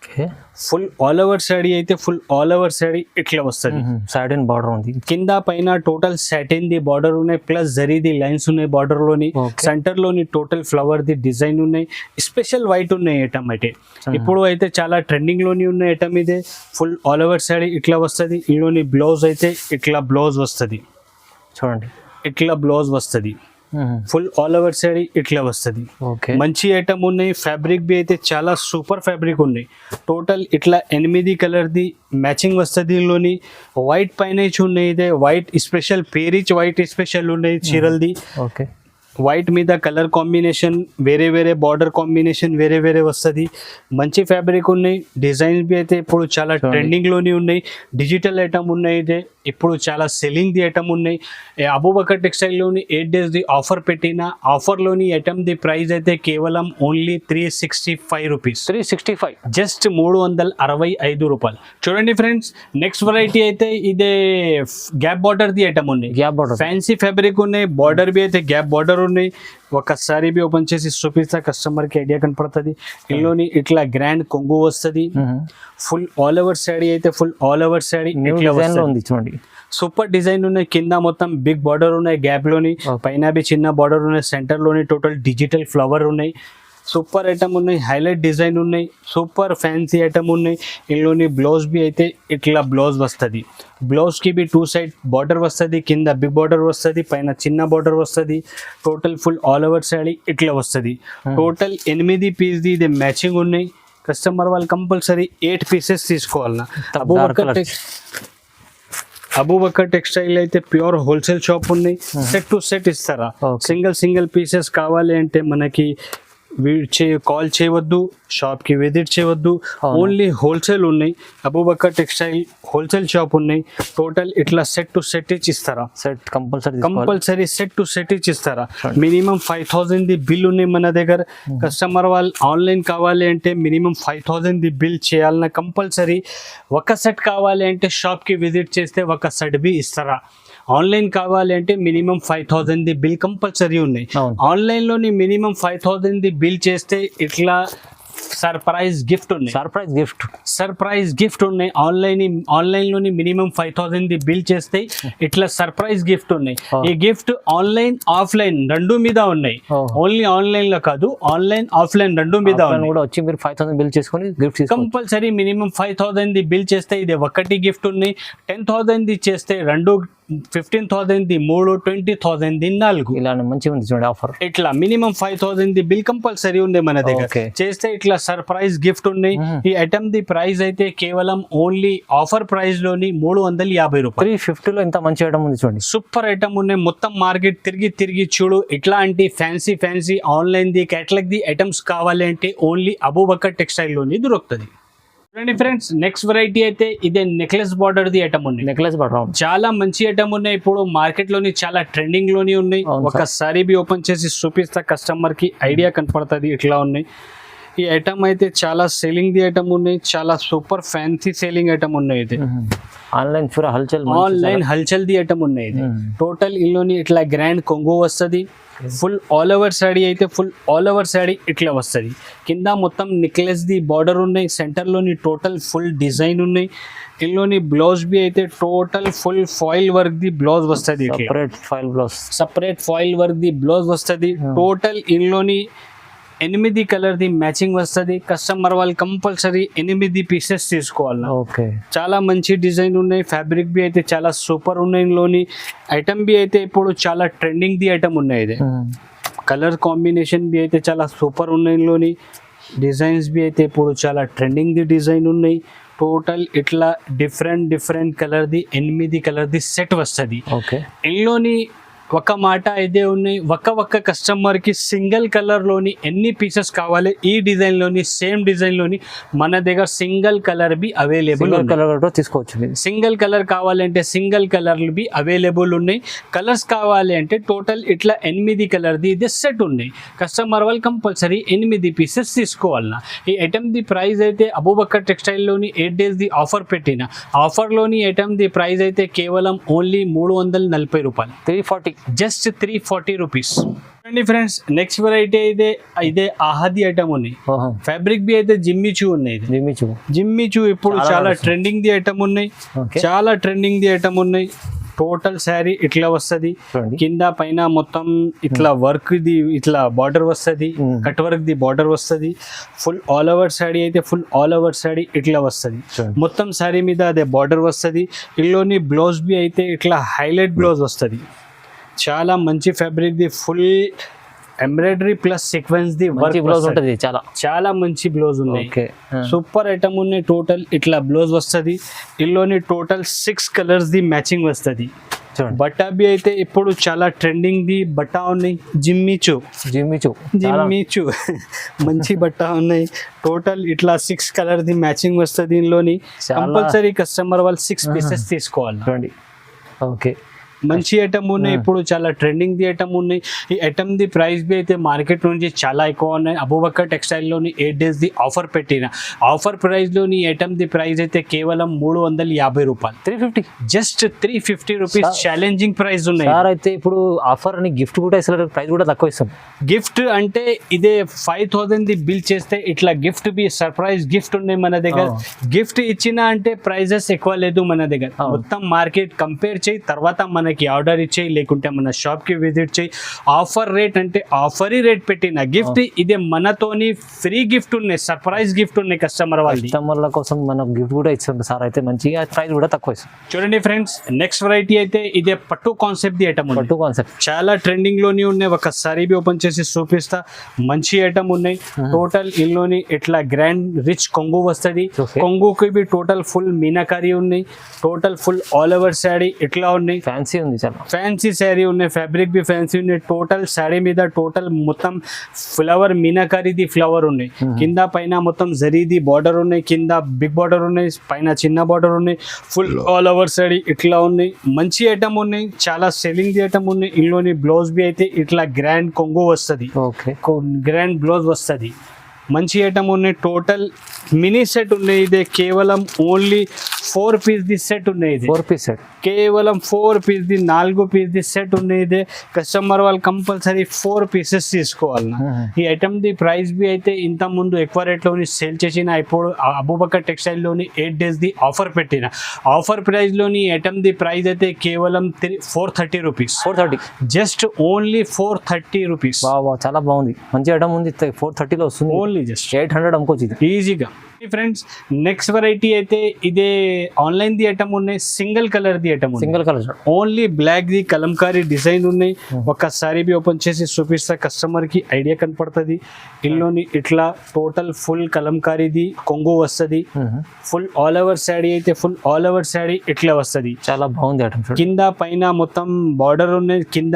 Okay full all over saree అయితే ఫుల్ ఆల్ ఓవర్ సాడీ ఇట్లా వస్తుంది. సాటిన్ బార్డర్ ఉంది. కింద పైన టోటల్ సాటిన్ ది బార్డర్ ఉన్నాయి. ప్లస్ జరీది లైన్స్ ఉన్నాయి బార్డర్ లోని. సెంటర్ లోని టోటల్ ఫ్లవర్ ది డిజైన్ ఉన్నాయి. స్పెషల్ వైట్ ఉన్నాయి ఐటమ్ అయితే. ఇప్పుడు అయితే చాలా ట్రెండింగ్ లోని ఉన్న ఐటమ్ ఇదే. ఫుల్ ఆల్ ఓవర్ సాడీ ఇట్లా వస్తుంది. ఇందులోని బ్లౌజ్ అయితే ఇట్లా బ్లౌజ్ వస్తుంది. చూడండి ఇట్లా బ్లౌజ్ వస్తుంది. ఫుల్ ఆల్ ఓవర్ సాడీ ఇట్లా వస్తుంది. ఓకే మంచి ఐటమ్ ఉన్నాయి. ఫ్యాబ్రిక్ బి అయితే చాలా సూపర్ ఫ్యాబ్రిక్ ఉన్నాయి. టోటల్ ఇట్లా 8 కలర్ది మ్యాచింగ్ వస్తుంది. ఇందులోని వైట్ పైన ఉన్నాయి. ఇదే వైట్ స్పెషల్ పేరిచ్ వైట్ స్పెషల్ ఉన్నాయి చీరల్ది. ఓకే వైట్ మీద కలర్ కాంబినేషన్ వేరే వేరే బార్డర్ కాంబినేషన్ వేరే వేరే వస్తుంది. మంచి ఫ్యాబ్రిక్ ఉన్నాయి. డిజైన్స్ బి అయితే ఇప్పుడు చాలా ట్రెండింగ్ లోని ఉన్నాయి. డిజిటల్ ఐటమ్ ఉన్నాయి. ఇదే ఇప్పుడు చాలా సెల్లింగ్ ది ఐటమ్ ఉన్నాయి. అబూబకర్ టెక్స్టైల్లోని 8 days ది ఆఫర్ పెట్టిన ఆఫర్లోని ఐటమ్ ది ప్రైస్ అయితే కేవలం ఓన్లీ 365 రూపీస్. 365 జస్ట్ 365 రూపాయలు. చూడండి ఫ్రెండ్స్ నెక్స్ట్ వెరైటీ అయితే ఇదే గ్యాప్ బార్డర్ ది ఐటమ్ ఉన్నాయి. గ్యాప్ బార్డర్ ఫ్యాన్సీ ఫ్యాబ్రిక్ ఉన్నాయి. బార్డర్ బి అయితే గ్యాప్ బార్డర్ ఉన్నాయి. ఒకసారి బి ఓపెన్ చేసి చూపిస్తా కస్టమర్ కి ఐడియా కనపడుతుంది. ఇందులోని ఇట్లా గ్రాండ్ కొంగు వస్తుంది. ఫుల్ ఆల్ ఓవర్ సాడీ అయితే ఫుల్ ఆల్ ఓవర్ సాడీ ఉంది. చూడండి సూపర్ డిజైన్ ఉన్నాయి. కింద మొత్తం బిగ్ బార్డర్ ఉన్నాయి. గ్యాప్ లోని పైన బి చిన్న బార్డర్ ఉన్నాయి. సెంటర్ లోని టోటల్ డిజిటల్ ఫ్లవర్ ఉన్నాయి. సూపర్ ఐటమ్ ఉన్నాయి. హైలైట్ డిజైన్ ఉన్నాయి. సూపర్ ఫ్యాన్సీ ఐటమ్ ఉన్నాయి. ఇందులోని బ్లౌజ్ బి అయితే ఇట్లా బ్లౌజ్ వస్తుంది. బ్లౌజ్ కి బి 2 side బార్డర్ వస్తుంది. కింద బిగ్ బార్డర్ వస్తుంది. పైన చిన్న బార్డర్ వస్తుంది. Total full all over saree ఇట్లా వస్తుంది. టోటల్ 8 పీస్ ది ఇది మ్యాచింగ్ ఉన్నాయి. కస్టమర్ వాళ్ళు కంపల్సరీ 8 pieces తీసుకోవాలన్నా. అబూబకర్ టెక్స్టైల్ అయితే ప్యూర్ హోల్సేల్ షాప్ ఉన్నాయి. సెట్ టు సెట్ ఇస్తారా. సింగిల్ పీసెస్ కావాలి అంటే మనకి కాల్ చేయవద్దు. షాప్కి విజిట్ చేయవద్దు. ఓన్లీ హోల్సేల్ ఉన్నాయి. అబూబకర్ టెక్స్టైల్ హోల్సేల్ షాప్ ఉన్నాయి. టోటల్ ఇట్లా సెట్ టు సెట్ ఇచ్చిస్తారా. Set compulsory set to set ఇచ్చిస్తారా. మినిమం 5000 ది బిల్ ఉన్నాయి మన దగ్గర. కస్టమర్ వాళ్ళు ఆన్లైన్ కావాలి అంటే మినిమం 5000 ది బిల్ చేయాలన్నా కంపల్సరీ. ఒక సెట్ కావాలి అంటే షాప్కి విజిట్ చేస్తే ఒక సెట్ బి ఇస్తారా. ఆన్లైన్ కావాలి అంటే మినిమం 5000 ది బిల్ కంపల్సరీ ఉన్నాయి. ఆన్లైన్లోని మినిమం 5000 ది బిల్ చేస్తే ఇట్లా సర్ప్రైజ్ గిఫ్ట్ ఉన్నాయి. సర్ప్రైజ్ గిఫ్ట్ ఉన్నాయి. ఆన్లైన్లోని మినిమం 5000 ది బిల్ చేస్తే ఇట్లా సర్ప్రైజ్ గిఫ్ట్ ఉన్నాయి. ఈ గిఫ్ట్ ఆన్లైన్ ఆఫ్లైన్ రెండు మీద ఉన్నాయి. ఓన్లీ ఆన్లైన్ లో కాదు, ఆన్లైన్ ఆఫ్లైన్ రెండు మీద కూడా వచ్చి మీరు 5000 బిల్ చేసుకొని గిఫ్ట్ కంపల్సరీ. మినిమం 5000 ది బిల్ చేస్తే ఇది ఒకటి గిఫ్ట్ ఉన్నాయి. 10,000 ది చేస్తే రెండు, 15,000 ది 3, 20,000 ది 4. ఇలా మంచిగా ఉంది చూడండి ఆఫర్. ఇట్లా మినిమం 5000 ది బిల్ కంపల్సరీ ఉంది మన దగ్గర. చేస్తే ఇట్లా సర్ప్రైజ్ గిఫ్ట్ ఉన్నాయి. ఈ ఐటమ్ ది ప్రైస్ అయితే కేవలం ఓన్లీ ఆఫర్ ప్రైస్ లోని 350 రూపాయలు. 350 లో ఇంత మంచి ఐటమ్ ఉంది చూడండి. సూపర్ ఐటమ్ ఉన్నాయి. మొత్తం మార్కెట్ తిరిగి చూడు. ఇట్లాంటి ఫ్యాన్సీ ఆన్లైన్ ది కేటలాగ్ ది ఐటమ్స్ కావాలి అంటే ఓన్లీ అబూబకర్ టెక్స్టైల్ లోని దొరుకుతుంది. చూడండి ఫ్రెండ్స్ నెక్స్ట్ వెరైటీ అయితే ఇదే నెక్లెస్ బార్డర్ ది ఐటమ్ ఉంది. నెక్లెస్ బార్డర్ చాలా మంచి ఐటమ్ ఉన్నాయి. ఇప్పుడు మార్కెట్ లోని చాలా ట్రెండింగ్ లోని ఉన్నాయి. ఒకసారి బి ఓపెన్ చేసి చూపిస్తా కస్టమర్ కి ఐడియా కనపడుతుంది ఇట్లా ఉన్నాయి. ఈ ఐటమ్ అయితే చాలా సేలింగ్ ది ఐటమ్ ఉన్నాయి. చాలా సూపర్ ఫ్యాన్సీ సేలింగ్ ఐటమ్ ఉన్నాయి. ఇది ఆన్లైన్ హల్చల్ ది ఐటమ్ ఉన్నాయి. ఇది టోటల్ ఇందులోని ఇట్లా గ్రాండ్ కొంగు వస్తుంది. ఫుల్ ఆల్ ఓవర్ సాడీ అయితే ఫుల్ ఆల్ ఓవర్ సాడీ ఇట్లా వస్తుంది. కింద మొత్తం నెక్లెస్ ది బార్డర్ ఉన్నాయి. సెంటర్లోని టోటల్ ఫుల్ డిజైన్ ఉన్నాయి. ఇందులోని బ్లౌజ్ బి అయితే టోటల్ ఫుల్ ఫాయిల్ వర్క్ ది బ్లౌజ్ వస్తుంది. సపరేట్ ఫాయిల్ వర్క్ ది బ్లౌజ్ వస్తుంది. టోటల్ ఇందులోని 8 కలర్ ది మ్యాచింగ్ వస్తుంది. కస్టమర్ వాళ్ళు కంపల్సరీ 8 pieces తీసుకోవాలి. చాలా మంచి డిజైన్ ఉన్నాయి. ఫ్యాబ్రిక్ బి అయితే చాలా సూపర్ ఉన్నాయి. ఇందులోని ఐటమ్ బి అయితే ఇప్పుడు చాలా ట్రెండింగ్ ది ఐటమ్ ఉన్నాయి. ఇది కలర్ కాంబినేషన్ బి అయితే చాలా సూపర్ ఉన్నాయి. ఇందులోని డిజైన్స్ బి అయితే ఇప్పుడు చాలా ట్రెండింగ్ ది డిజైన్ ఉన్నాయి. టోటల్ ఇట్లా different colour the 8 colour the set వస్తుంది. ఇందులోని ఒక మాట అయితే ఉన్నాయి, ఒక్క కస్టమర్కి సింగిల్ కలర్లోని ఎన్ని పీసెస్ కావాలి ఈ డిజైన్లోని సేమ్ డిజైన్లోని మన దగ్గర single colour be available colour కూడా తీసుకోవచ్చు మీరు. సింగిల్ కలర్ కావాలంటే సింగిల్ కలర్లు బి అవైలబుల్ ఉన్నాయి. కలర్స్ కావాలి అంటే టోటల్ ఇట్లా 8 కలర్ది ఇది సెట్ ఉన్నాయి. కస్టమర్ వాళ్ళు కంపల్సరీ 8 పీసెస్ తీసుకోవాలన్నా. ఈ ఐటమ్ది ప్రైస్ అయితే అబూబకర్ టెక్స్టైల్లోని 8 డేస్ది ఆఫర్ పెట్టిన ఆఫర్లోని ఐటమ్ది ప్రైస్ అయితే కేవలం ఓన్లీ 340 రూపాయలు, 340. Just 340 rupees. చూడండి ఫ్రెండ్స్, నెక్స్ట్ వెరైటీ అయితే ఇదే ఆహాది ఐటమ్ ఉన్నాయి. ఫ్యాబ్రిక్ బి అయితే జిమ్మిచూ ఉన్నాయి. జిమ్మిచూ ఇప్పుడు చాలా ట్రెండింగ్ ది ఐటమ్ ఉన్నాయి. చాలా ట్రెండింగ్ ది ఐటమ్ ఉన్నాయి. టోటల్ శారీ ఇట్లా వస్తుంది, కింద పైన మొత్తం ఇట్లా వర్క్ ది ఇట్లా బార్డర్ వస్తుంది, కట్ వర్క్ ది బార్డర్ వస్తుంది. ఫుల్ ఆల్ ఓవర్ శారీ అయితే ఫుల్ ఆల్ ఓవర్ శారీ ఇట్లా వస్తుంది. మొత్తం శారీ మీద అదే బార్డర్ వస్తుంది. ఇల్లోని బ్లౌజ్ బి అయితే ఇట్లా హైలైట్ బ్లౌజ్ వస్తుంది. చాలా మంచి fabric the, full embroidery plus sequence the work blouse ఉంటుంది. చాలా మంచి బ్లౌజ్ ఉన్నాయి. సూపర్ ఐటమ్ ఉన్నాయి. టోటల్ ఇట్లా బ్లౌజ్ వస్తుంది. ఇల్లోని టోటల్ 6 కలర్స్ ది మ్యాచింగ్ వస్తుంది. బట్టా బి అయితే ఇప్పుడు చాలా ట్రెండింగ్ ది బట్టా ఉన్నాయి. జిమ్మిచూ మంచి బట్టా ఉన్నాయి. టోటల్ ఇట్లా 6 కలర్ ది మ్యాచింగ్ వస్తుంది. దీనిలోని కంపల్సరీ కస్టమర్ వాళ్ళు 6 పీసెస్ తీసుకోవాలి. ఓకే, మంచి ఐటమ్ ఉన్నాయి. ఇప్పుడు చాలా ట్రెండింగ్ ది ఐటమ్ ఉన్నాయి. ఈ ఐటమ్ ది ప్రైస్ బి అయితే మార్కెట్ నుంచి చాలా ఎక్కువ ఉన్నాయి. అబూబకర్ టెక్స్టైల్లోని 8 డేస్ ది ఆఫర్ పెట్టిన ఆఫర్ ప్రైస్లోని ఐటమ్ ది ప్రైస్ అయితే కేవలం 350 రూపాయలు, 350, జస్ట్ 350 రూపీస్. ఛాలెంజింగ్ ప్రైస్ ఉన్నాయి సార్. అయితే ఇప్పుడు ఆఫర్ అని గిఫ్ట్ కూడా ఇస్తారు, ప్రైస్ కూడా తక్కువ ఇస్తాం. గిఫ్ట్ అంటే ఇదే 5000 ది బిల్ చేస్తే ఇట్లా గిఫ్ట్ బి సర్ప్రైజ్ గిఫ్ట్ ఉన్నాయి మన దగ్గర. గిఫ్ట్ ఇచ్చిన అంటే ప్రైజెస్ ఎక్కువ లేదు మన దగ్గర. మొత్తం మార్కెట్ కంపేర్ చేయి, తర్వాత మనకి ఆర్డర్ ఇచ్చేయి, లేకుంటే మన షాప్ కి విజిట్ చేయి. ఆఫర్ రేట్ అంటే ఆఫర్ రేట్ పెట్టిన గిఫ్ట్ ఇదే మనతోని ఫ్రీ గిఫ్ట్ ఉన్నాయి, సర్ప్రైజ్ గిఫ్ట్ ఉన్నాయి కస్టమర్ కస్టమర్ల కోసం మనం గిఫ్ట్ కూడా ఇస్తుంది సార్. అయితే మంచిగా ప్రైస్ కూడా తక్కువ ఇస్తాం. చూడండి ఫ్రెండ్స్, నెక్స్ట్ వెరైటీ అయితే ఇదే పట్టు కాన్సెప్ట్ ది ఐటమ్. పట్టు కాన్సెప్ట్ చాలా ట్రెండింగ్ లోని ఉన్నాయి. ఒకసారి బి ఓపెన్ చేసి చూపిస్తా. మంచి ఐటమ్ ఉన్నాయి. టోటల్ ఇల్లోని ఇట్లా గ్రాండ్ రిచ్ కొంగు వస్తుంది. కొంగుకి బి టోటల్ ఫుల్ మీనాకారి ఉన్నాయి. Total full all over sari ఇట్లా ఉన్నాయి. ఫ్యాన్సీ ఉంది, చాలా ఫ్యాన్సీ శారీ ఉన్నాయి. ఫ్యాబ్రిక్ బి ఫ్యాన్సీ ఉన్నాయి. టోటల్ శారీ మీద టోటల్ మొత్తం ఫ్లవర్ మీనాకారిది ఫ్లవర్ ఉన్నాయి. కింద పైన మొత్తం జరీది బార్డర్ ఉన్నాయి. కింద బిగ్ బార్డర్ ఉన్నాయి, పైన చిన్న బార్డర్ ఉన్నాయి. ఫుల్ ఆల్ ఓవర్ శారీ ఇట్లా ఉన్నాయి. మంచి ఐటమ్ ఉన్నాయి. చాలా సెల్లింగ్ ది ఐటమ్ ఉన్నాయి. ఇందులోని బ్లౌజ్ బి అయితే ఇట్లా గ్రాండ్ కొంగు వస్తుంది, గ్రాండ్ బ్లౌజ్ వస్తుంది. మంచి ఐటమ్ ఉన్నాయి. టోటల్ మినీ సెట్ ఉన్నాయి. ఇదే కేవలం ఓన్లీ 4 పీస్ ది సెట్ ఉన్నాయి. ఇది 4 పీస్ సెట్, కేవలం 4 పీస్ ది 4 పీస్ ది సెట్ ఉన్నాయి. ఇదే కస్టమర్ వాళ్ళు కంపల్సరీ 4 పీసెస్ తీసుకోవాలి. ఈ ఐటమ్ ది ప్రైస్ బి అయితే ఇంత ముందు ఎక్కువ రేట్లోని సేల్ చేసిన, ఇప్పుడు అబూబకర్ టెక్స్టైల్లోని 8 డేస్ ది ఆఫర్ పెట్టిన ఆఫర్ ప్రైస్లోని ఐటమ్ ది ప్రైస్ అయితే కేవలం 430 రూపీస్, 430, జస్ట్ ఓన్లీ 430 రూపీస్. చాలా బాగుంది, మంచి ఐటమ్ ఉంది. 430లో వస్తుంది. ఓన్లీ జస్ట్ 800 అమ్ముకోవచ్చు ఇది ఈజీగా. ఫ్రెండ్స్, నెక్స్ట్ వెరైటీ అయితే ఇదే ఆన్లైన్ ది ఐటమ్ ఉన్నాయి. సింగిల్ కలర్ ది item, single colour, only black ది కలంకారీ డిజైన్ ఉన్నాయి. ఒక్కసారి బి ఓపెన్ చేసి చూపిస్తా, కస్టమర్ కి ఐడియా కనపడుతుంది. ఇల్లోని ఇట్లా టోటల్ ఫుల్ కలంకారీది కొంగు వస్తుంది. ఫుల్ ఆల్ ఓవర్ శారీ అయితే ఫుల్ ఆల్ ఓవర్ శారీ ఇట్లా వస్తుంది. చాలా బాగుంది ఐటమ్. కింద పైన మొత్తం బార్డర్ ఉన్నాయి. కింద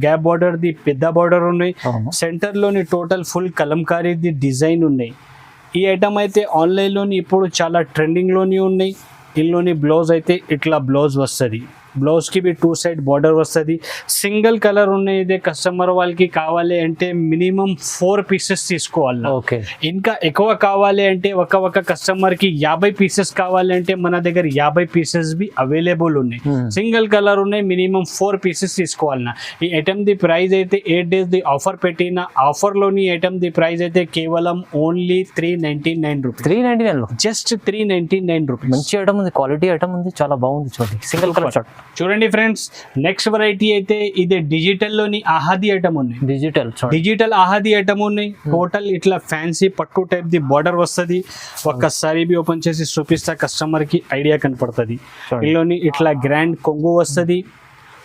గ్యాప్ బార్డర్ ది పెద్ద బార్డర్ ఉన్నాయి. సెంటర్ లోని టోటల్ ఫుల్ కలంకారీది డిజైన్ ఉన్నాయి. ఈ ఐటమ్ అయితే ఆన్లైన్లోని ఇప్పుడు చాలా ట్రెండింగ్లోని ఉన్నాయి. ఇందులోని బ్లౌజ్ అయితే ఇట్లా బ్లౌజ్ వస్తుంది. బ్లౌజ్కి బి 2 సైడ్ బార్డర్ వస్తుంది. సింగిల్ కలర్ ఉన్నాయి. ఇదే కస్టమర్ వాళ్ళకి కావాలి అంటే మినిమం 4 పీసెస్ తీసుకోవాలి. ఓకే, ఇంకా ఎక్కువ కావాలి అంటే ఒక కస్టమర్కి 50 పీసెస్ కావాలి అంటే మన దగ్గర 50 పీసెస్ బి అవైలబుల్ ఉన్నాయి. సింగిల్ కలర్ ఉన్నాయి. మినిమం 4 పీసెస్ తీసుకోవాలి. ఈ ఐటమ్ ది ప్రైస్ అయితే 8 డేస్ ది ఆఫర్ పెట్టిన ఆఫర్లోని ఐటమ్ ది ప్రైస్ అయితే కేవలం ఓన్లీ 399 రూపీస్, 399లో, జస్ట్ 399 రూపీస్. మంచి ఐటమ్ ఉంది, క్వాలిటీ ఐటమ్ ఉంది, చాలా బాగుంది. చూడండి, సింగిల్ కలర్ షర్ట్. చూడండి ఫ్రెండ్స్, నెక్స్ట్ వెరైటీ అయితే ఇదే డిజిటల్ లోని ఆహాది ఐటమ్ ఉన్నాయి. డిజిటల్ ఆహాది ఐటమ్ ఉన్నాయి. టోటల్ ఇట్లా ఫ్యాన్సీ పట్టు టైప్ ది బార్డర్ వస్తుంది. ఒక్కసారి బి ఓపెన్ చేసి చూపిస్తా, కస్టమర్ కి ఐడియా కనపడుతుంది. ఇందులోని ఇట్లా గ్రాండ్ కొంగు వస్తుంది.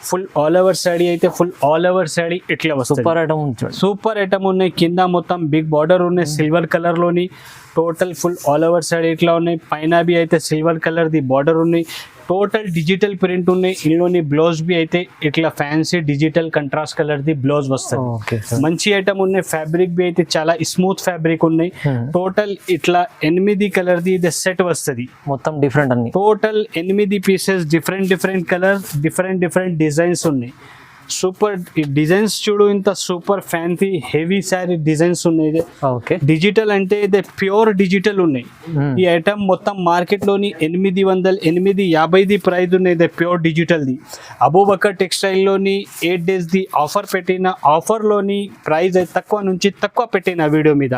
ఫుల్ ఆల్ ఓవర్ శారీ అయితే ఫుల్ ఆల్ ఓవర్ శారీ ఇట్లా వస్తుంది. సూపర్ ఐటమ్ ఉంది, సూపర్ ఐటమ్ ఉన్నాయి. కింద మొత్తం బిగ్ బార్డర్ ఉన్నాయి సిల్వర్ కలర్ లోని. Total full all over sari ఇట్లా ఉన్నాయి. పైన బి అయితే సిల్వర్ కలర్ ది బార్డర్ ఉన్నాయి. టోటల్ డిజిటల్ ప్రింట్ ఉన్నాయి. ఇందులోని బ్లౌజ్ బి అయితే ఇట్లా fancy digital contrast colour the blouse వస్తుంది. ఓకే మంచి ఐటమ్ ఉన్నాయి. ఫ్యాబ్రిక్ బి అయితే చాలా స్మూత్ ఫ్యాబ్రిక్ ఉన్నాయి. టోటల్ ఇట్లా 8 కలర్ ది ఇది సెట్ వస్తుంది. మొత్తం డిఫరెంట్ అన్ని total 8 pieces different colours different designs ఉన్నాయి. సూపర్ డిజైన్స్ చూడు, ఇంత super fancy heavy sari designs ఉన్నాయి. ఓకే డిజిటల్ అంటే ఇది ప్యూర్ డిజిటల్ ఉన్నాయి. ఈ ఐటమ్ మొత్తం మార్కెట్ లోని 850 ప్రైస్ ఉన్నాయి. ఇది pure digital the. Abu Bakr textile లోని 8 days ది ఆఫర్ పెట్టిన ఆఫర్ లోని ప్రైస్ తక్కువ నుంచి తక్కువ పెట్టిన వీడియో మీద.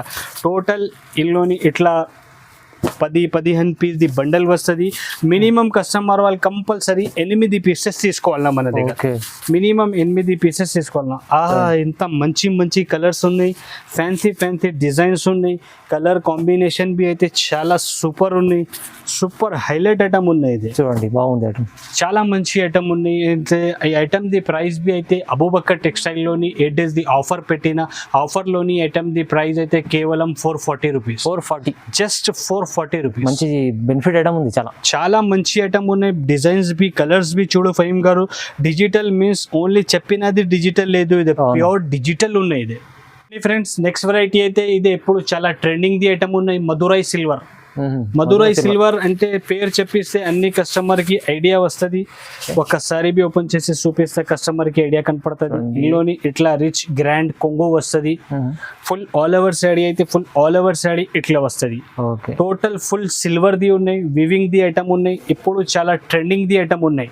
టోటల్ ఇందులోని ఇట్లా 10-15 పీస్ ది బండల్ వస్తుంది. మినిమం కస్టమర్ వాళ్ళు కంపల్సరీ 8 పీసెస్ తీసుకోవాలన్నా మన దగ్గర. ఓకే మినిమం 8 పీసెస్ తీసుకోవాలన్నా. ఇంత మంచి కలర్స్ ఉన్నాయి. ఫ్యాన్సీ డిజైన్స్ ఉన్నాయి. కలర్ కాంబినేషన్ బి అయితే చాలా సూపర్ ఉన్నాయి. సూపర్ హైలైట్ ఐటమ్ ఉన్నాయి. ఇది చూడండి బాగుంది ఐటమ్, చాలా మంచి ఐటమ్ ఉన్నాయి. అయితే ఈ ఐటమ్ ది ప్రైస్ బి అయితే అబూబకర్ టెక్స్టైల్ లోని 8 days ది ఆఫర్ పెట్టిన ఆఫర్ లోని ఐటమ్ ది ప్రైస్ అయితే కేవలం 440 రూపీస్. 440 just 440 rupees. మంచి బెనిఫిట్ ఐటమ్ ఉంది. చాలా మంచి ఐటమ్ ఉన్నాయి. డిజైన్స్ బి కలర్స్ బి చూడు ఫహీమ్ గారు. డిజిటల్ మీన్స్ ఓన్లీ చెప్పినది డిజిటల్ లేదు, ఇది ప్యూర్ డిజిటల్ ఉన్నాయి. ఇది ఫ్రెండ్స్ నెక్స్ట్ వెరైటీ అయితే ఇది ఎప్పుడు చాలా ట్రెండింగ్ ది ఐటమ్ ఉన్నాయి. మధురై సిల్వర్. మధురై సిల్వర్ అంటే పేరు చెప్పిస్తే అన్ని కస్టమర్ కి ఐడియా వస్తుంది. ఒక్కసారి బి ఓపెన్ చేసి చూపిస్తే కస్టమర్ కి ఐడియా కనపడుతుంది. ఇందులోని ఇట్లా రిచ్ గ్రాండ్ కొంగో వస్తుంది. ఫుల్ ఆల్ ఓవర్ శాడీ అయితే ఫుల్ ఆల్ ఓవర్ శాడీ ఇట్లా వస్తుంది. టోటల్ ఫుల్ సిల్వర్ ది ఉన్నాయి. వివింగ్ ది ఐటమ్ ఉన్నాయి. ఇప్పుడు చాలా ట్రెండింగ్ ది ఐటమ్ ఉన్నాయి.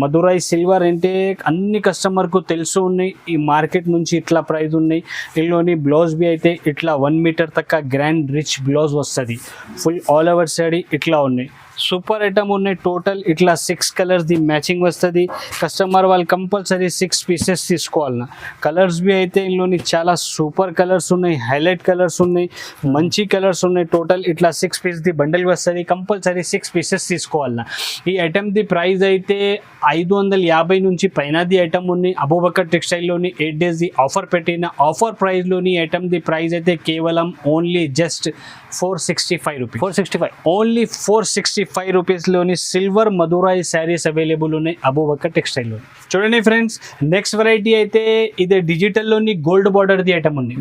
మధురై సిల్వర్ అంటే అన్ని కస్టమర్కు తెలుసు ఉన్నాయి. ఈ మార్కెట్ నుంచి ఇట్లా ప్రైస్ ఉన్నాయి. ఇందులోని బ్లౌజ్ బి అయితే ఇట్లా 1 మీటర్ తక్క గ్రాండ్ రిచ్ బ్లౌజ్ వస్తుంది. ఫుల్ ఆల్ ఓవర్ శాడీ ఇట్లా ఉన్నాయి. సూపర్ ఐటమ్ ఉన్నాయి. టోటల్ ఇట్లా 6 కలర్స్ ది మ్యాచింగ్ వస్తుంది. కస్టమర్ వాళ్ళు కంపల్సరీ 6 పీసెస్ తీసుకోవాలన్నా. కలర్స్ బి అయితే ఇందులోని చాలా సూపర్ కలర్స్ ఉన్నాయి. హైలైట్ కలర్స్ ఉన్నాయి. మంచి కలర్స్ ఉన్నాయి. టోటల్ ఇట్లా 6 పీస్ ది బండల్ వస్తుంది. కంపల్సరీ 6 పీసెస్ తీసుకోవాలన్నా. ఈ ఐటమ్ ది ప్రైస్ అయితే 550 నుంచి పైన ది ఐటమ్ ఉన్నాయి. అబూబకర్ టెక్స్టైల్లోని 8 days ది ఆఫర్ పెట్టిన ఆఫర్ ప్రైస్లోని ఐటమ్ ది ప్రైస్ అయితే కేవలం ఓన్లీ జస్ట్ 465 రూపీస్. 465 ఓన్లీ 465 రూపీస్లోని సిల్వర్ మధురై శారీస్ అవైలబుల్ ఉన్నాయి అబూబకర్ టెక్స్టైల్లో. చూడండి ఫ్రెండ్స్ నెక్స్ట్ వెరైటీ అయితే ఇది డిజిటల్లోని గోల్డ్ బార్డర్ ది ఐటమ్ ఉంది.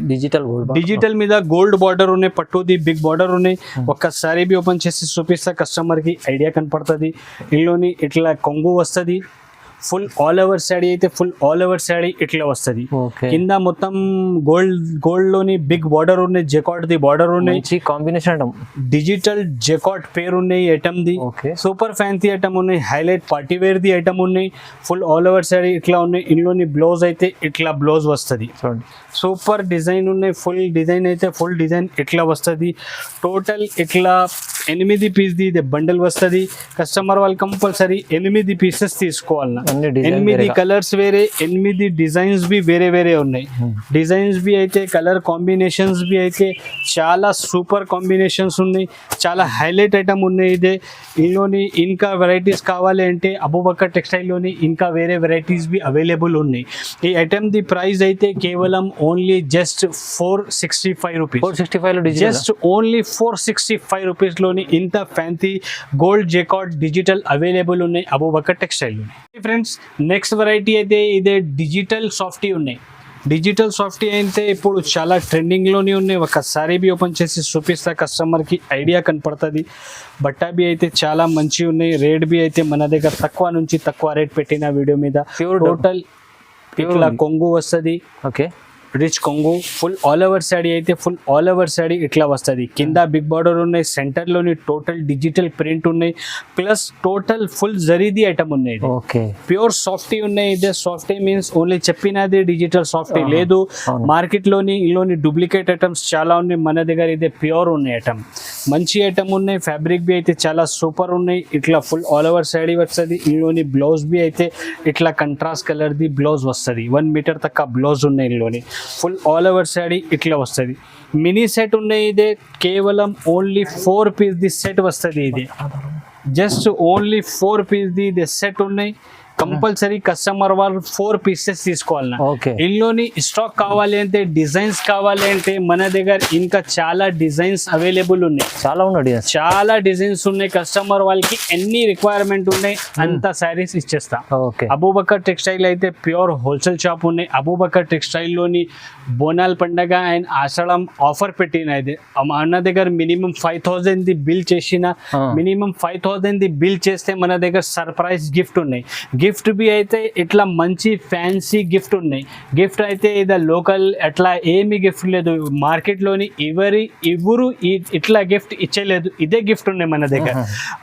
డిజిటల్ మీద గోల్డ్ బార్డర్ ఉన్నాయి. పట్టుది బిగ్ బార్డర్ ఉన్నాయి. ఒక్కసారి బి ఓపెన్ చేసి చూపిస్తే కస్టమర్కి ఐడియా కనపడుతుంది. ఇందులోని ఇట్లా కొంగు వస్తుంది. ఫుల్ ఆల్ ఓవర్ శాడీ అయితే ఫుల్ ఆల్ ఓవర్ శాడీ ఇట్లా వస్తుంది. కింద మొత్తం గోల్డ్ లోని బిగ్ బార్డర్ ఉన్నాయి. జెకాట్ ది బార్డర్ ఉన్నాయి. కాంబినేషన్ డిజిటల్ జెకాట్ పేరు ఉన్నాయి ఐటమ్ ది. సూపర్ ఫ్యాన్సీ ఐటమ్ ఉన్నాయి. హైలైట్ పార్టీ వేర్ ది ఐటమ్ ఉన్నాయి. ఫుల్ ఆల్ ఓవర్ శాడీ ఇట్లా ఉన్నాయి. ఇందులోని బ్లౌజ్ అయితే ఇట్లా బ్లౌజ్ వస్తుంది. సూపర్ డిజైన్ ఉన్నాయి. ఫుల్ డిజైన్ అయితే ఫుల్ డిజైన్ ఇట్లా వస్తుంది. టోటల్ ఇట్లా 8 పీస్ ది బండల్ వస్తుంది. కస్టమర్ వాళ్ళు కంపల్సరీ 8 పీసెస్ తీసుకోవాలన్నా. 8 కలర్స్ వేరే, 8 డిజైన్స్ బి వేరే ఉన్నాయి. డిజైన్స్ బి అయితే కలర్ కాంబినేషన్స్ బి అయితే చాలా సూపర్ కాంబినేషన్స్ ఉన్నాయి. చాలా హైలైట్ ఐటమ్ ఉన్నాయి. ఇదే ఇందులోని ఇంకా వెరైటీస్ కావాలి అంటే అబూబకర్ టెక్స్టైల్లోని ఇంకా వేరే వెరైటీస్ బి అవైలబుల్ ఉన్నాయి. ఈ ఐటమ్ ది ప్రైస్ అయితే కేవలం only just 465 rupees. 465 just only 465 రూపీస్లోని ఇంత fancy gold jacquard digital available ఉన్నాయి Abubakar textile. Friends next variety అయితే ఇదే డిజిటల్ సాఫ్టీ ఉన్నాయి. డిజిటల్ సాఫ్టీ అయితే ఇప్పుడు చాలా ట్రెండింగ్లోనే ఉన్నాయి. ఒకసారి బి ఓపెన్ చేసి చూపిస్తా కస్టమర్కి ఐడియా కనపడుతుంది. బట్టా బి అయితే చాలా మంచి ఉన్నాయి. రేట్ బి అయితే మన దగ్గర తక్కువ నుంచి తక్కువ రేట్ పెట్టిన వీడియో మీద. టోటల్ ఇట్లా కొంగు వస్తుంది. ఓకే రిచ్ కొంగు. ఫుల్ ఆల్ ఓవర్ శాడీ అయితే ఫుల్ ఆల్ ఓవర్ శాడీ ఇట్లా వస్తుంది. కింద బిగ్ బార్డర్ ఉన్నాయి. సెంటర్లోని టోటల్ డిజిటల్ ప్రింట్ ఉన్నాయి. ప్లస్ టోటల్ ఫుల్ జరీది ఐటమ్ ఉన్నాయి. ప్యూర్ సాఫ్టీ ఉన్నాయి. ఇదే సాఫ్టీ మీన్స్ ఓన్లీ చెప్పినది డిజిటల్ సాఫ్టీ లేదు. మార్కెట్లోని ఇల్లోని డూప్లికేట్ ఐటమ్స్ చాలా ఉన్నాయి. మన దగ్గర ఇదే ప్యూర్ ఉన్నాయి ఐటమ్. మంచి ఐటమ్ ఉన్నాయి. ఫ్యాబ్రిక్ బి అయితే చాలా సూపర్ ఉన్నాయి. ఇట్లా ఫుల్ ఆల్ ఓవర్ శాడీ వస్తుంది. ఇందులోని బ్లౌజ్ బి అయితే ఇట్లా కంట్రాస్ట్ కలర్ ది బ్లౌజ్ వస్తుంది. 1 మీటర్ తక్క బ్లౌజ్ ఉన్నాయి. ఇందులోని ఫుల్ ఆల్ ఓవర్ శాడీ ఇట్లా వస్తుంది. మినీ సెట్ ఉన్నాయి. ఇదే కేవలం ఓన్లీ 4 పీస్ ది సెట్ వస్తుంది. ఇది జస్ట్ ఓన్లీ 4 పీస్ ది సెట్ ఉన్నాయి. కంపల్సరీ కస్టమర్ వాళ్ళు 4 పీసెస్ తీసుకోవాలన్నా. ఓకే ఇందులోని స్టాక్ కావాలి అంటే, డిజైన్స్ కావాలి అంటే మన దగ్గర ఇంకా చాలా డిజైన్స్ అవైలబుల్ ఉన్నాయి. చాలా ఉన్నాయి చాలా డిజైన్స్ ఉన్నాయి. కస్టమర్ వాళ్ళకి ఎన్ని రిక్వైర్మెంట్ ఉన్నాయి అంత శారీస్ ఇచ్చేస్తా. ఓకే అబూబకర్ టెక్స్టైల్ అయితే ప్యూర్ హోల్సేల్ షాప్ ఉన్నాయి. అబూబకర్ టెక్స్టైల్ లోని బోనాల్ పండగ అండ్ ఆషాఢం ఆఫర్ పెట్టిన ఇది మన దగ్గర మినిమం 5,000 ది బిల్ చేసిన, మినిమం 5,000 ది బిల్ చేస్తే మన దగ్గర సర్ప్రైజ్ గిఫ్ట్ ఉన్నాయి. గిఫ్ట్ బి అయితే ఇట్లా మంచి ఫ్యాన్సీ గిఫ్ట్ ఉన్నాయి. గిఫ్ట్ అయితే ఇది లోకల్ అట్లా ఏమి గిఫ్ట్ లేదు. మార్కెట్ లోని ఎవరు ఇట్లా గిఫ్ట్ ఇచ్చలేదు. ఇదే గిఫ్ట్ ఉన్నాయి మన దగ్గర.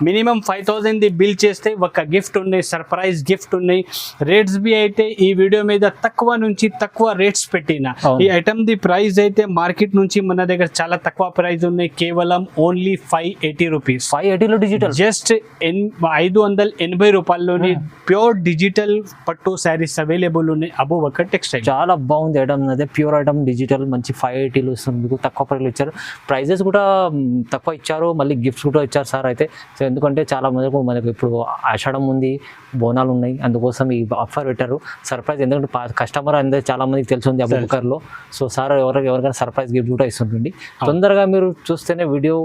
మినిమం 5,000 ది బిల్ చేస్తే ఒక గిఫ్ట్ ఉన్నాయి, సర్ప్రైజ్ గిఫ్ట్ ఉన్నాయి. రేట్స్ బి అయితే ఈ వీడియో మీద తక్కువ నుంచి తక్కువ రేట్స్ పెట్టిన. ఈ ఐటమ్ ది ప్రైస్ అయితే మార్కెట్ నుంచి మన దగ్గర చాలా తక్కువ ప్రైస్ ఉన్నాయి. కేవలం ఓన్లీ 580 రూపీస్. 580 డిజిటల్ జస్ట్ 580 రూపాయల్లోని ప్యూర్ డిజిటల్ పట్టు శారీస్ అవైలబుల్ ఉన్నాయి అబూబకర్ టెక్స్టైల్. చాలా బాగుంది ఐటమ్. అదే ప్యూర్ ఐటమ్ డిజిటల్ మంచి 580 ఇస్తుంది మీకు. తక్కువ ప్రైస్లో ఇచ్చారు. ప్రైజెస్ కూడా తక్కువ ఇచ్చారు. మళ్ళీ గిఫ్ట్స్ కూడా ఇచ్చారు సార్ అయితే. సో ఎందుకంటే చాలా మందికి మనకు ఇప్పుడు ఆషాఢం ఉంది, బోనాలు ఉన్నాయి, అందుకోసం ఈ ఆఫర్ పెట్టారు సర్ప్రైజ్. ఎందుకంటే కస్టమర్ అందరూ చాలా మందికి తెలిసింది అబూబకర్లో. సో సార్ ఎవరికైనా సర్ప్రైజ్ గిఫ్ట్ కూడా ఇస్తుంటుంది. తొందరగా మీరు చూస్తేనే వీడియో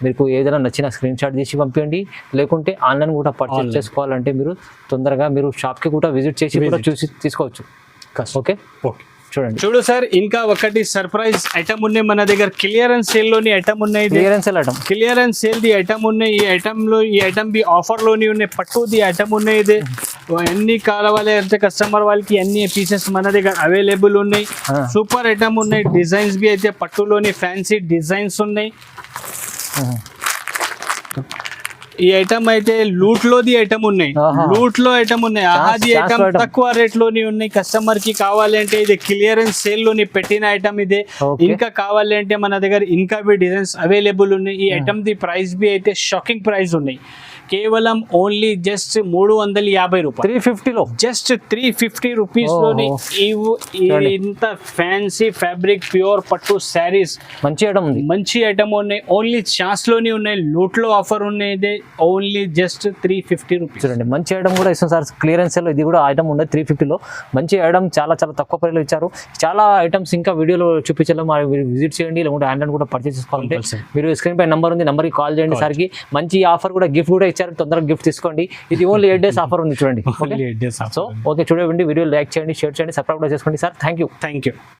మీకు ఏదైనా నచ్చిన స్క్రీన్ షాట్ తీసి పంపించండి. లేకుంటే ఆన్లైన్ కూడా పర్చేస్ చేసుకోవాలంటే మీరు తొందరగా మీరు షాప్కి కూడా విజిట్ చేసి కూడా చూసి తీసుకోవచ్చు. ఓకే ఓకే చూడండి. చూడు సార్, ఇంకా ఒకటి సర్ప్రైజ్ ఐటమ్ ఉన్నాయి మన దగ్గర. క్లియరెన్స్ సేల్ లోని ఐటమ్ ఉన్నాయి. క్లియరెన్స్ సేల్ ది ఐటమ్ ఉన్నాయి. ఈ ఐటమ్ బి ఆఫర్ లోని ఉన్నాయి. పట్టు ది ఐటమ్ ఉన్నాయి. ఇది ఎన్ని కావాలి అంటే కస్టమర్ వాళ్ళకి అన్ని పీసెస్ మన దగ్గర అవైలబుల్ ఉన్నాయి. సూపర్ ఐటమ్ ఉన్నాయి. డిజైన్స్ బి అయితే పట్టులోని ఫ్యాన్సీ డిజైన్స్ ఉన్నాయి. ఈ ఐటమ్ అయితే లూట్ లోది ఐటమ్ ఉన్నాయి. లూట్ లో ఐటమ్ ఉన్నాయి. ఆది ఐటమ్ తక్కువ రేట్ లోని ఉన్నాయి. కస్టమర్ కి కావాలి అంటే ఇది క్లియరెన్స్ సేల్ లోని పెట్టిన ఐటమ్ ఇదే. ఇంకా కావాలి అంటే మన దగ్గర ఇంకా బి డిజైన్స్ అవైలబుల్ ఉన్నాయి. ఈ ఐటమ్ ది ప్రైస్ బి అయితే షాకింగ్ ప్రైస్ ఉన్నాయి. కేవలం ఓన్లీ జస్ట్ 350 రూపాయలు. 350లో జస్ట్ 350 రూపీస్ లోని ఇంత ఫ్యాన్సీ ఫ్యాబ్రిక్ ప్యూర్ పట్టు శారీస్ మంచి ఐటమ్ ఉంది. మంచి ఐటమ్ ఉన్నాయి. ఓన్లీ ఛాన్స్ లోని ఉన్నాయి. లూట్ లో ఆఫర్ ఉన్నాయి. Only just 350 rupees. చూడండి మంచి ఐటమ్ కూడా ఇస్తాం సార్. క్లియరెన్స్ లో ఇది కూడా ఐటమ్ ఉంది 350లో. మంచి ఐటమ్ చాలా చాలా తక్కువ ప్రైస్లో ఇచ్చారు. చాలా ఐటమ్స్ ఇంకా వీడియోలో చూపించాలి. మీరు విజిట్ చేయండి. లేకుంటే ఆన్లైన్ కూడా పర్చేస్ చేసుకోవాలంటే మీరు స్క్రీన్ పై నెంబర్ ఉంది, నెంబర్కి కాల్ చేయండి. సార్కి మంచి ఆఫర్ కూడా గిఫ్ట్ కూడా ఇచ్చారు. తొందరగా గిఫ్ట్ తీసుకోండి. ఇది ఓన్లీ 8 days ఆఫర్ ఉంది చూడండి. సో ఓకే చూడండి, వీడియో లైక్ చేయండి, షేర్ చేయండి, సబ్స్క్రైబ్ కూడా చేసుకోండి సార్. Thank you.